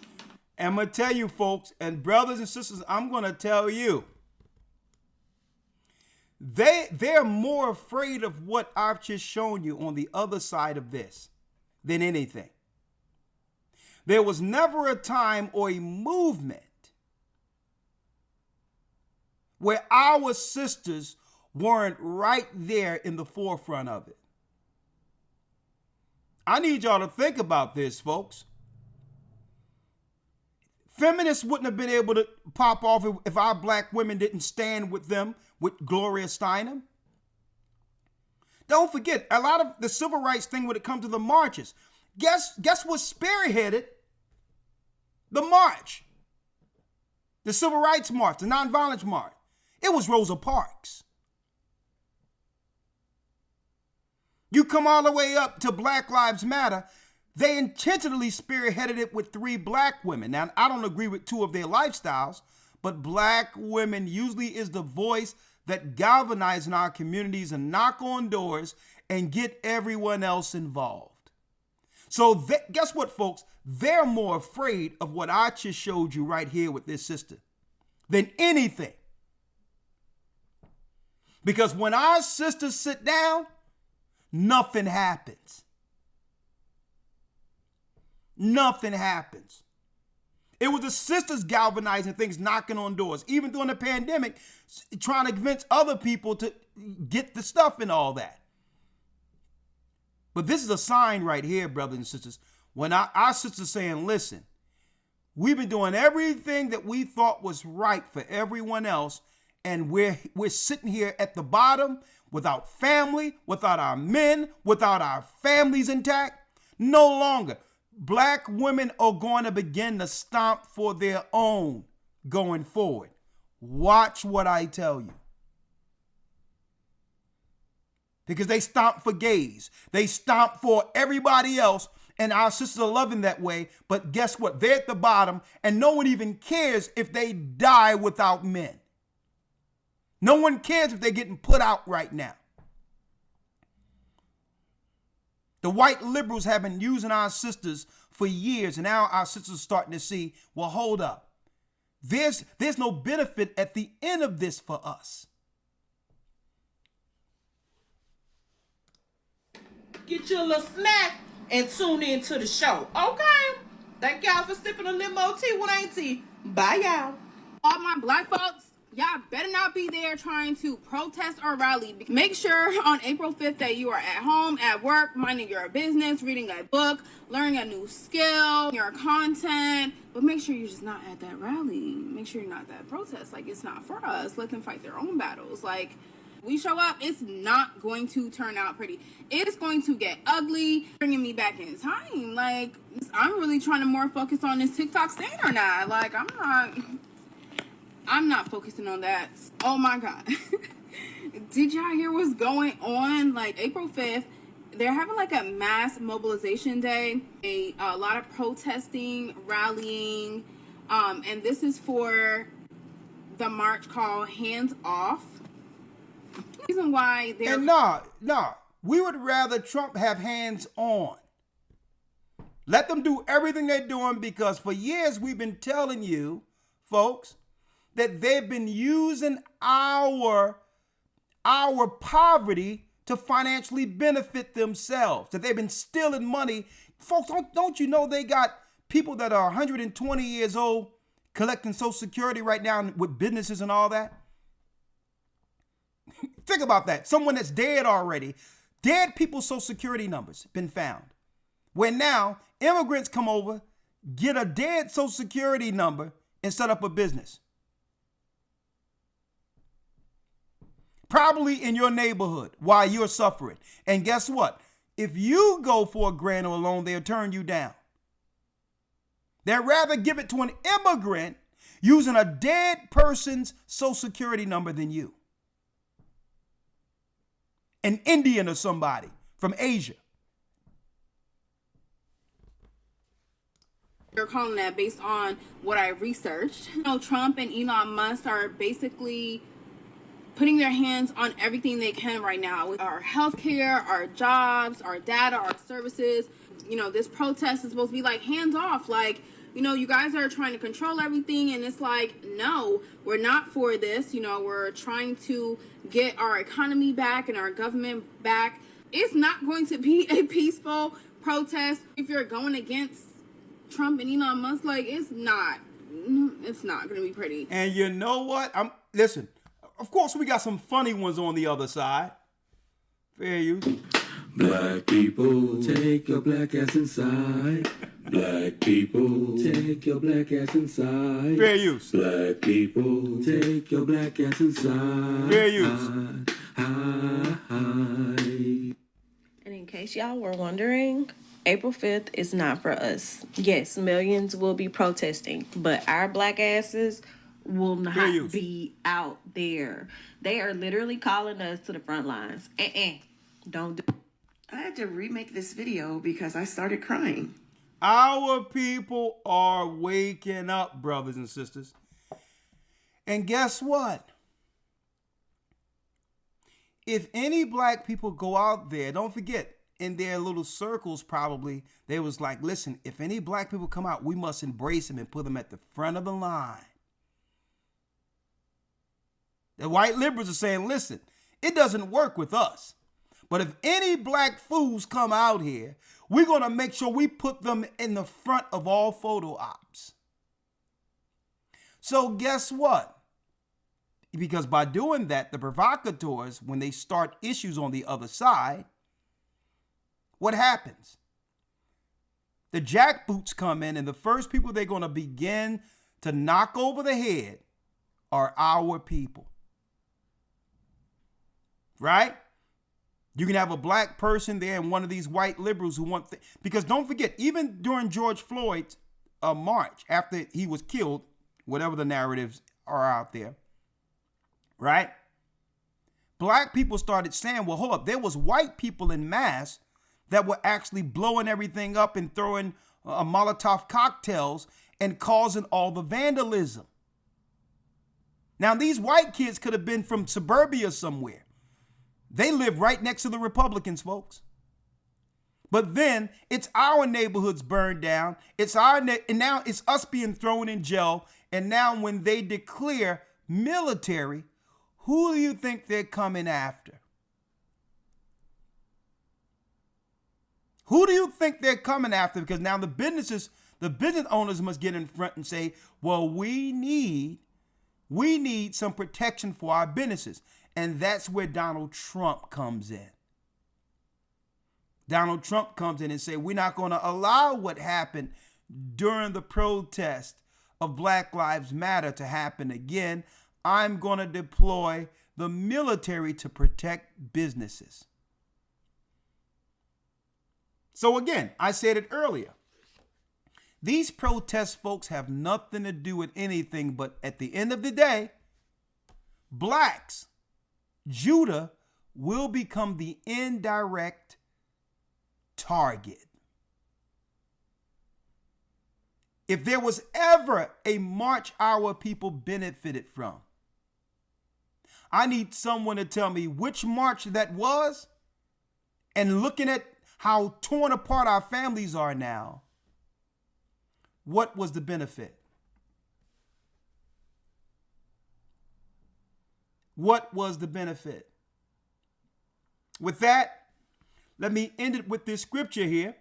I'm going to tell you, folks, and brothers and sisters, I'm going to tell you, they're more afraid of what I've just shown you on the other side of this than anything. There was never a time or a movement where our sisters weren't right there in the forefront of it. I need y'all to think about this, folks. Feminists wouldn't have been able to pop off if our black women didn't stand with them, with Gloria Steinem. Don't forget, a lot of the civil rights thing when it comes to the marches, guess what spearheaded the march? The civil rights march, the nonviolence march. It was Rosa Parks. You come all the way up to Black Lives Matter. They intentionally spearheaded it with 3 black women. Now, I don't agree with 2 of their lifestyles, but black women usually is the voice that galvanize in our communities and knock on doors and get everyone else involved. So guess what, folks? They're more afraid of what I just showed you right here with this sister than anything. Because when our sisters sit down, nothing happens. Nothing happens. It was the sisters galvanizing things, knocking on doors, even during the pandemic, trying to convince other people to get the stuff and all that. But this is a sign right here, brothers and sisters, when our sisters saying, listen, we've been doing everything that we thought was right for everyone else, and we're sitting here at the bottom without family, without our men, without our families intact. No longer. Black women are going to begin to stomp for their own going forward. Watch what I tell you. Because they stomp for gays. They stomp for everybody else. And our sisters are loving that way. But guess what? They're at the bottom and no one even cares if they die without men. No one cares if they're getting put out right now. The white liberals have been using our sisters for years, and now our sisters are starting to see, well, hold up. There's no benefit at the end of this for us. Get your little snack and tune in to the show. Okay? Thank y'all for sipping a limo tea with Auntie. Bye, y'all. All my black folks, y'all better not be there trying to protest or rally. Make sure on April 5th that you are at home, at work, minding your business, reading a book, learning a new skill, your content. But make sure you're just not at that rally. Make sure you're not at that protest. Like, it's not for us. Let them fight their own battles. Like, we show up, it's not going to turn out pretty. It's going to get ugly, bringing me back in time. Like, I'm really trying to more focus on this TikTok stand or not. Like, I'm not focusing on that. Oh my God. Did y'all hear what's going on? Like, April 5th, they're having like a mass mobilization day, a lot of protesting, rallying, and this is for the march called Hands Off. The reason why they're... And no, we would rather Trump have hands on. Let them do everything they're doing, because for years we've been telling you, folks, that they've been using our poverty to financially benefit themselves, that they've been stealing money. Folks, don't you know they got people that are 120 years old collecting Social Security right now with businesses and all that? Think about that. Someone that's dead already. Dead people's Social Security numbers been found. Where now immigrants come over, get a dead Social Security number, and set up a business. Probably in your neighborhood while you're suffering. And guess what? If you go for a grant or a loan, they'll turn you down. They'd rather give it to an immigrant using a dead person's Social Security number than you. An Indian or somebody from Asia. You're calling that based on what I researched. You know, Trump and Elon Musk are basically putting their hands on everything they can right now with our healthcare, our jobs, our data, our services. You know, this protest is supposed to be like hands off. Like, you know, you guys are trying to control everything. And it's like, no, we're not for this. You know, we're trying to get our economy back and our government back. It's not going to be a peaceful protest if you're going against Trump and Elon Musk. Like, it's not going to be pretty. And you know what? Listen. Of course, we got some funny ones on the other side. Fair use. Black people, take your black ass inside. Black people, take your black ass inside. Fair use. Black people, take your black ass inside. Fair use. And in case y'all were wondering, April 5th is not for us. Yes, millions will be protesting, but our black asses will not be out there. They are literally calling us to the front lines. Don't do it. I had to remake this video because I started crying. Our people are waking up, brothers and sisters. And guess what? If any black people go out there, don't forget, in their little circles probably, they was like, listen, if any black people come out, we must embrace them and put them at the front of the line. The white liberals are saying, listen, it doesn't work with us. But if any black fools come out here, we're going to make sure we put them in the front of all photo ops. So guess what? Because by doing that, the provocateurs, when they start issues on the other side, what happens? The jackboots come in, and the first people they're going to begin to knock over the head are our people. Right? You can have a black person there and one of these white liberals who want, because don't forget, even during George Floyd's march, after he was killed, whatever the narratives are out there, right? Black people started saying, well, hold up, there was white people in mass that were actually blowing everything up and throwing Molotov cocktails and causing all the vandalism. Now, these white kids could have been from suburbia somewhere. They live right next to the Republicans, folks. But then it's our neighborhoods burned down. And now it's us being thrown in jail. And now when they declare military, who do you think they're coming after? Who do you think they're coming after? Because now the business owners must get in front and say, well, we need some protection for our businesses. And that's where Donald Trump comes in. Donald Trump comes in and say, we're not going to allow what happened during the protest of Black Lives Matter to happen again. I'm going to deploy the military to protect businesses. So again, I said it earlier. These protests, folks, have nothing to do with anything, but at the end of the day, blacks, Judah, will become the indirect target. If there was ever a march our people benefited from, I need someone to tell me which march that was, and looking at how torn apart our families are now, what was the benefit? What was the benefit? With that, let me end it with this scripture here.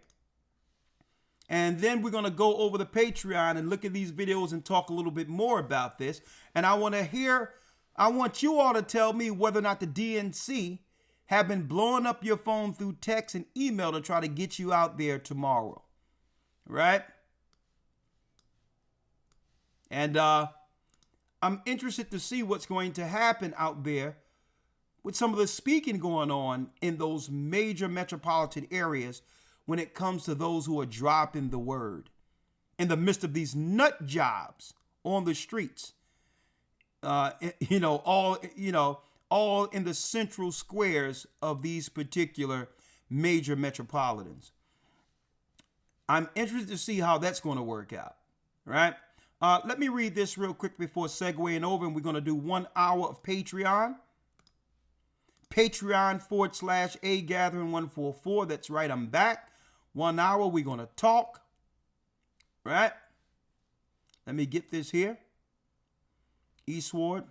And then we're going to go over the Patreon and look at these videos and talk a little bit more about this. And I want you all to tell me whether or not the DNC have been blowing up your phone through text and email to try to get you out there tomorrow. Right? And I'm interested to see what's going to happen out there with some of the speaking going on in those major metropolitan areas when it comes to those who are dropping the word in the midst of these nut jobs on the streets, all in the central squares of these particular major metropolitans. I'm interested to see how that's going to work out, right? Let me read this real quick before segueing over, and we're going to do 1 hour of Patreon. Patreon.com/AGathering144. That's right, I'm back. 1 hour, we're going to talk, right? Let me get this here. Eastward.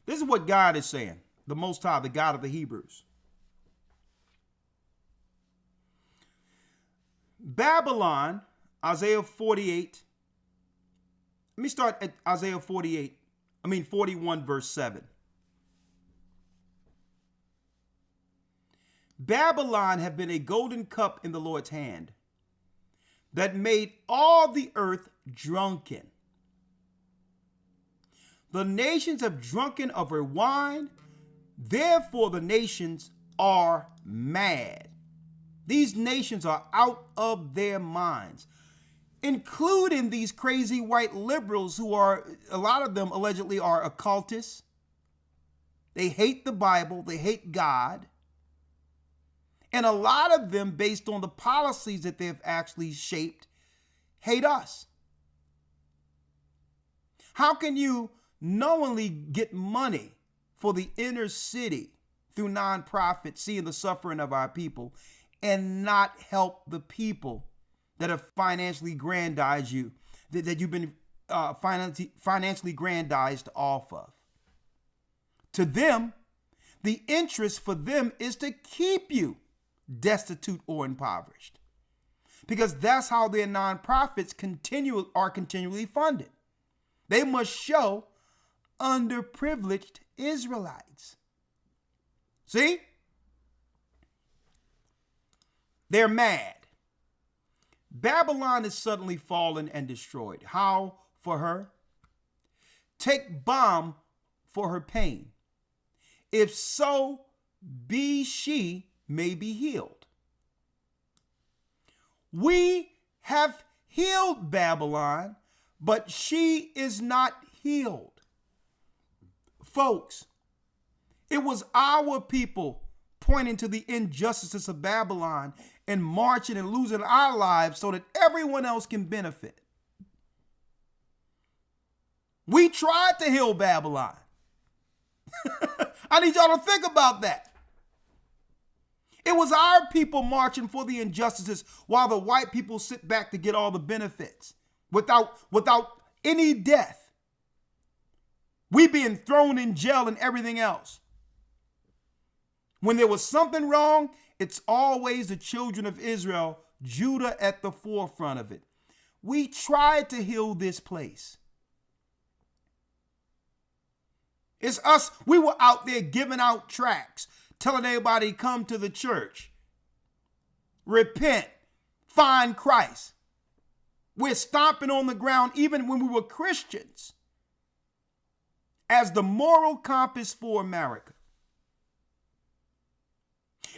This is what God is saying, the Most High, the God of the Hebrews. Babylon, Isaiah 48. Let me start at Isaiah 41, verse 7. Babylon have been a golden cup in the Lord's hand that made all the earth drunken. The nations have drunken of her wine, therefore the nations are mad. These nations are out of their minds, including these crazy white liberals who are, a lot of them allegedly are occultists. They hate the Bible, they hate God. And a lot of them, based on the policies that they've actually shaped, hate us. How can you knowingly get money for the inner city through nonprofits, seeing the suffering of our people, and not help the people that have financially grandized you, that you've been financially grandized off of? To them, the interest for them is to keep you destitute or impoverished, because that's how their nonprofits are continually funded. They must show underprivileged Israelites. See? They're mad. Babylon is suddenly fallen and destroyed. How for her? Take balm for her pain. If so be she may be healed. We have healed Babylon, but she is not healed. Folks, it was our people pointing to the injustices of Babylon and marching and losing our lives so that everyone else can benefit. We tried to heal Babylon. I need y'all to think about that. It was our people marching for the injustices while the white people sit back to get all the benefits without any death. We being thrown in jail and everything else. When there was something wrong, it's always the children of Israel, Judah at the forefront of it. We tried to heal this place. It's us. We were out there giving out tracts, telling everybody come to the church, repent, find Christ. We're stomping on the ground even when we were Christians as the moral compass for America.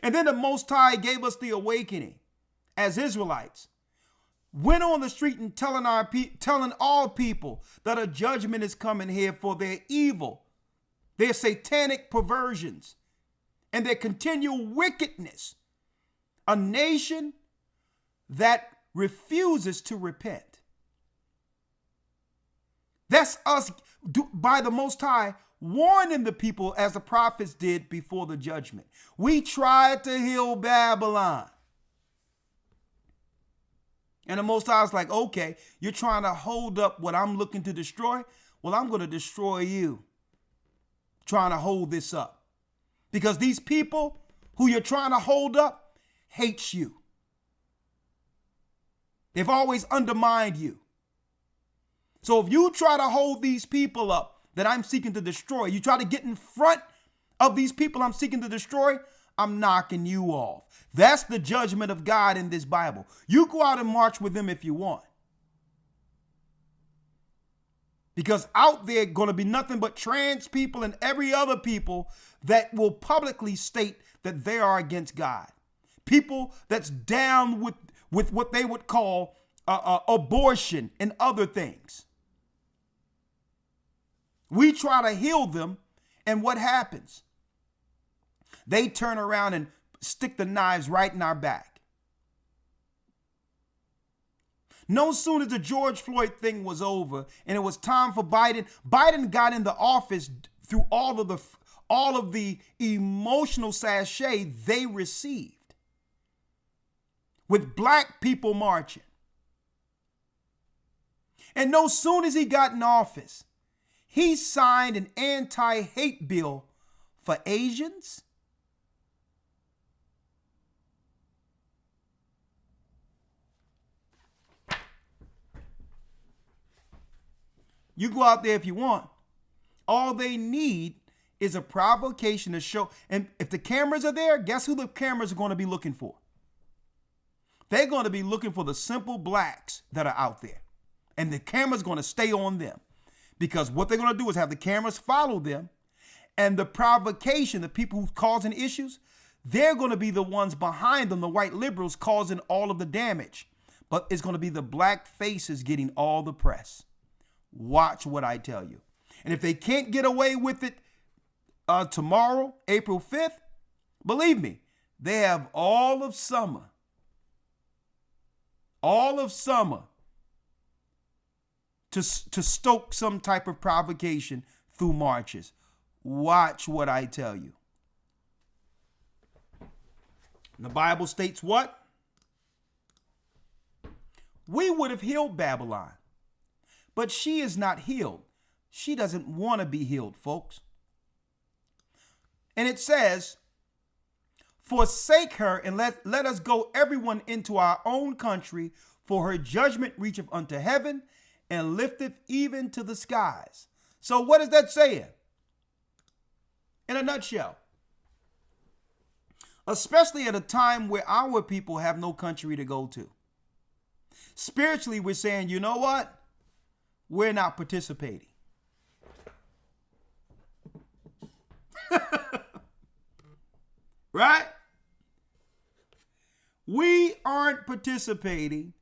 And then the Most High gave us the awakening as Israelites. Went on the street and telling all people that a judgment is coming here for their evil, their satanic perversions, and their continual wickedness. A nation that refuses to repent. That's us by the Most High warning the people as the prophets did before the judgment. We tried to heal Babylon. And the Most High was like, okay, you're trying to hold up what I'm looking to destroy? well, I'm going to destroy you trying to hold this up. Because these people who you're trying to hold up hates you. They've always undermined you. So if you try to hold these people up that I'm seeking to destroy, you try to get in front of these people I'm seeking to destroy, I'm knocking you off. That's the judgment of God in this Bible. You go out and march with them if you want. Because out there going to be nothing but trans people and every other people that will publicly state that they are against God. People that's down with what they would call abortion and other things. We try to heal them, and what happens? They turn around and stick the knives right in our back. No sooner as the George Floyd thing was over and it was time for Biden got in the office through all of the emotional sachet they received with black people marching. And no soon as he got in office, he signed an anti-hate bill for Asians, you go out there if you want. All they need is a provocation to show. And if the cameras are there, guess who the cameras are going to be looking for? They're going to be looking for the simple blacks that are out there. And the camera's going to stay on them. Because what they're going to do is have the cameras follow them. And the provocation, the people who's causing issues, they're going to be the ones behind them, the white liberals causing all of the damage. But it's going to be the black faces getting all the press. Watch what I tell you. And if they can't get away with it tomorrow, April 5th, believe me, they have all of summer to stoke some type of provocation through marches. Watch what I tell you. And the Bible states what? We would have healed Babylon. But she is not healed. She doesn't want to be healed, folks. And it says, forsake her and let us go everyone into our own country, for her judgment reacheth unto heaven and lifteth even to the skies. So what is that saying? In a nutshell, especially at a time where our people have no country to go to. Spiritually, we're saying, you know what? We're not participating. Right? We aren't participating.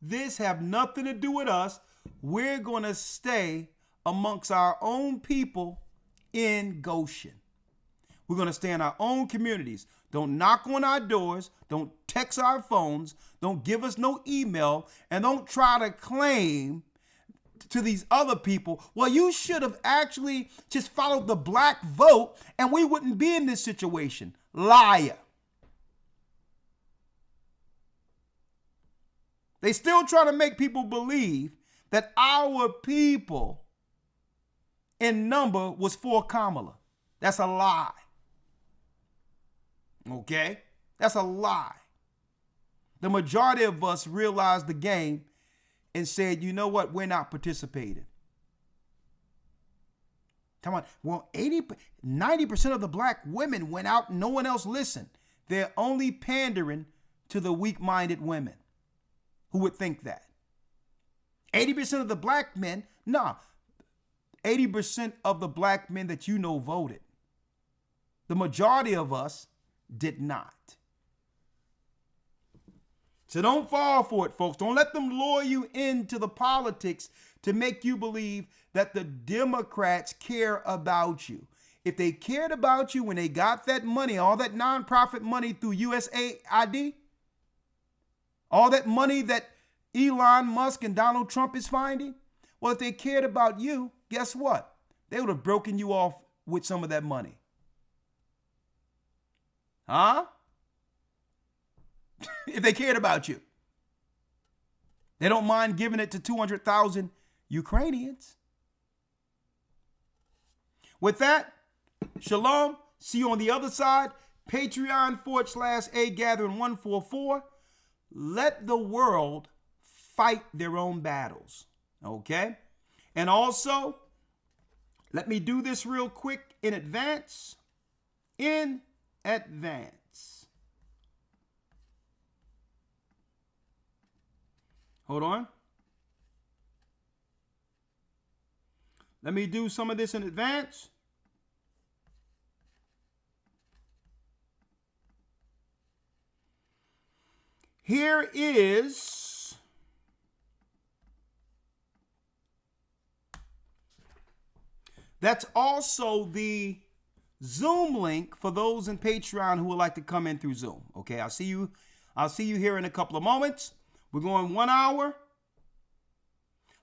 This have nothing to do with us. We're going to stay amongst our own people in Goshen. We're going to stay in our own communities. Don't knock on our doors. Don't text our phones. Don't give us no email. And don't try to claim to these other people, well, you should have actually just followed the black vote and we wouldn't be in this situation. Liar. They still try to make people believe that our people in number was for Kamala. That's a lie. Okay? That's a lie. The majority of us realized the game and said, you know what, we're not participating. Come on. Well, 90% of the black women went out and no one else listened. They're only pandering to the weak-minded women who would think that. 80% of the black men, 80% of the black men that you know voted. The majority of us did not. So don't fall for it, folks. Don't let them lure you into the politics to make you believe that the Democrats care about you. If they cared about you when they got that money, all that nonprofit money through USAID, all that money that Elon Musk and Donald Trump is finding, well, if they cared about you, guess what? They would have broken you off with some of that money. Huh? If they cared about you. They don't mind giving it to 200,000 Ukrainians. With that, shalom. See you on the other side. Patreon.com/AGathering144. Let the world fight their own battles. Okay? And also, let me do this real quick in advance. In advance. Hold on. Let me do some of this in advance. Here is that's also the Zoom link for those in Patreon who would like to come in through Zoom. Okay, I'll see you here in a couple of moments. We're going 1 hour.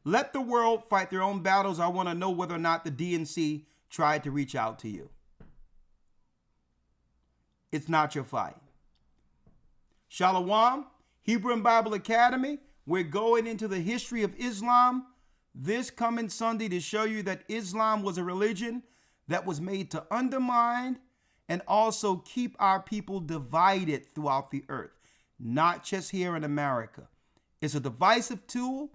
Let the world fight their own battles. I want to know whether or not the DNC tried to reach out to you. It's not your fight. Shalom, Hebrew and Bible Academy. We're going into the history of Islam this coming Sunday to show you that Islam was a religion that was made to undermine and also keep our people divided throughout the earth, not just here in America. It's a divisive tool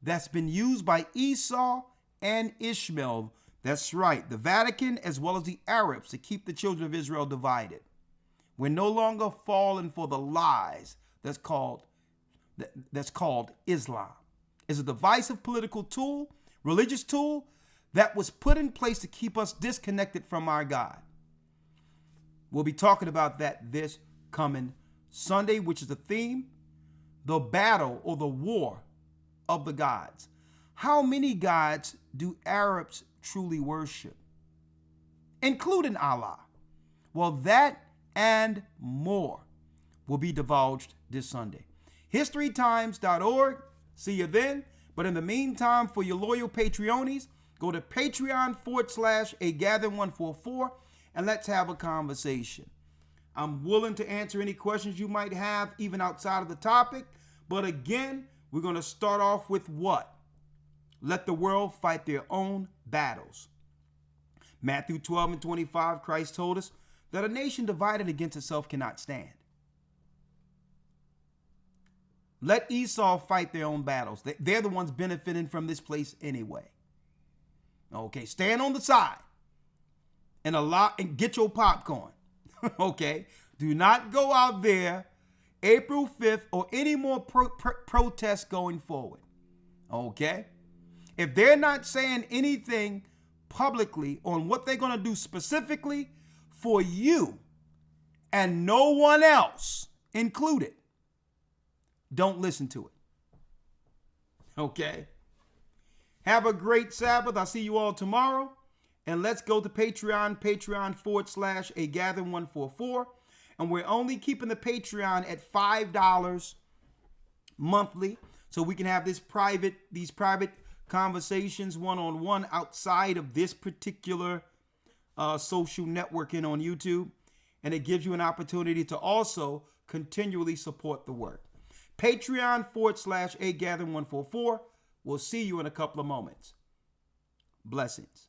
that's been used by Esau and Ishmael. That's right, the Vatican as well as the Arabs to keep the children of Israel divided. We're no longer falling for the lies that's called Islam. It's a divisive political tool, religious tool that was put in place to keep us disconnected from our God. We'll be talking about that this coming Sunday, which is the theme, the battle or the war of the gods. How many gods do Arabs truly worship, including Allah? Well, that and more will be divulged this Sunday. HistoryTimes.org. See you then. But in the meantime, for your loyal Patreonies, go to Patreon.com/AGathering144 and let's have a conversation. I'm willing to answer any questions you might have, even outside of the topic. But again, we're going to start off with what? Let the world fight their own battles. Matthew 12:25, Christ told us that a nation divided against itself cannot stand. Let Esau fight their own battles. They're the ones benefiting from this place anyway. Okay, stand on the side and get your popcorn. Okay, do not go out there April 5th or any more protests going forward. Okay, if they're not saying anything publicly on what they're going to do specifically for you and no one else included, don't listen to it. Okay. Have a great Sabbath. I'll see you all tomorrow. And let's go to Patreon, Patreon.com/AGathering144. And we're only keeping the Patreon at $5 monthly, so we can have these private conversations one-on-one outside of this particular social networking on YouTube. And it gives you an opportunity to also continually support the work. Patreon.com/AGathering144. We'll see you in a couple of moments. Blessings.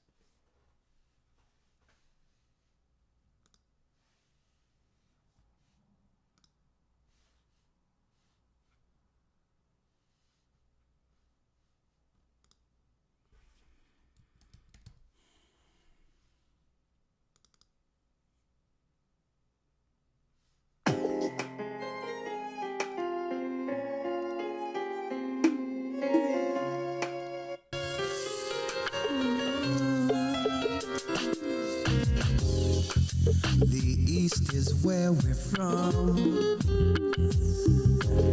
The East is where we're from.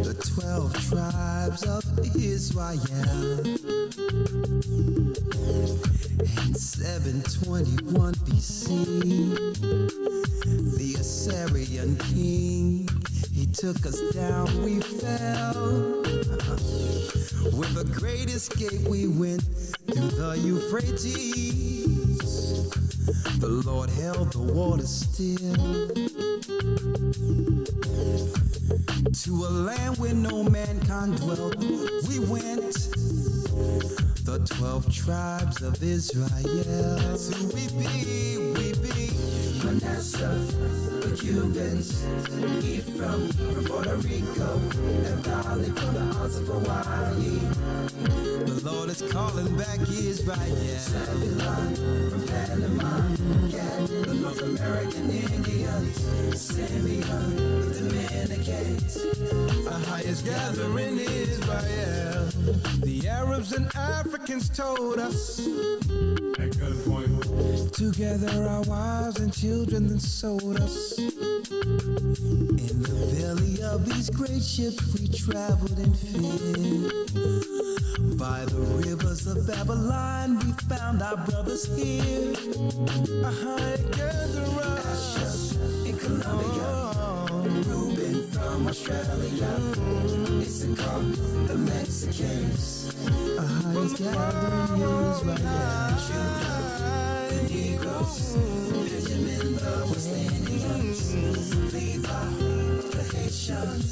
The 12 tribes of Israel. In 721 BC, the Assyrian king, he took us down, we fell. With a great escape, we went through the Euphrates. The Lord held the water still. to a land where no mankind dwelt. We went, the 12 tribes of Israel. That's who we be. Manasseh, the Cubans, Ephraim from Puerto Rico, and Valley from the Isles of Hawaii. The Lord is calling back Israel. Zebulon from Panama, Gad, the North American Indians, Simeon, the Dominicans. The highest gathering in Israel. The Arabs and Africans told us. Good point. Together our wives and children then sold us. In the belly of these great ships we traveled in fear. By the rivers of Babylon we found our brothers here. Asher in Colombia, Reuben from Australia, Issachar, the Mexicans. A highest gathering is right here. The Negroes, Benjamin, the West Indians, Levi, the Haitians.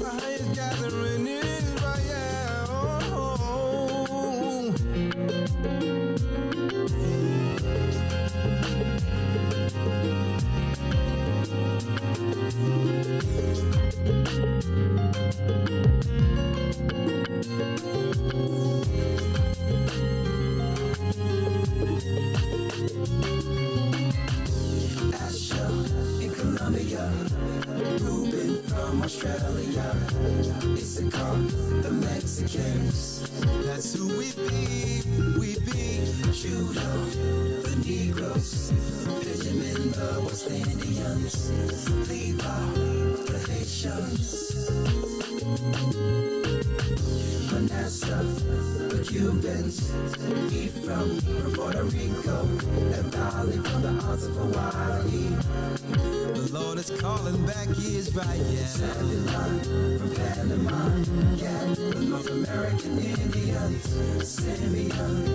A highest gathering is right here. Asher in Colombia, Reuben from Australia, Issachar, the Mexicans. That's who we be. Judah, the Negroes, Benjamin, the West Indians, Levi, the Haitians. Manasseh, the Cubans, Ephraim from Puerto Rico, and Valley from the Isles of Hawaii. The Lord is calling back Israel. Zebulon from Panama, Gad, the North American Indians, Simeon,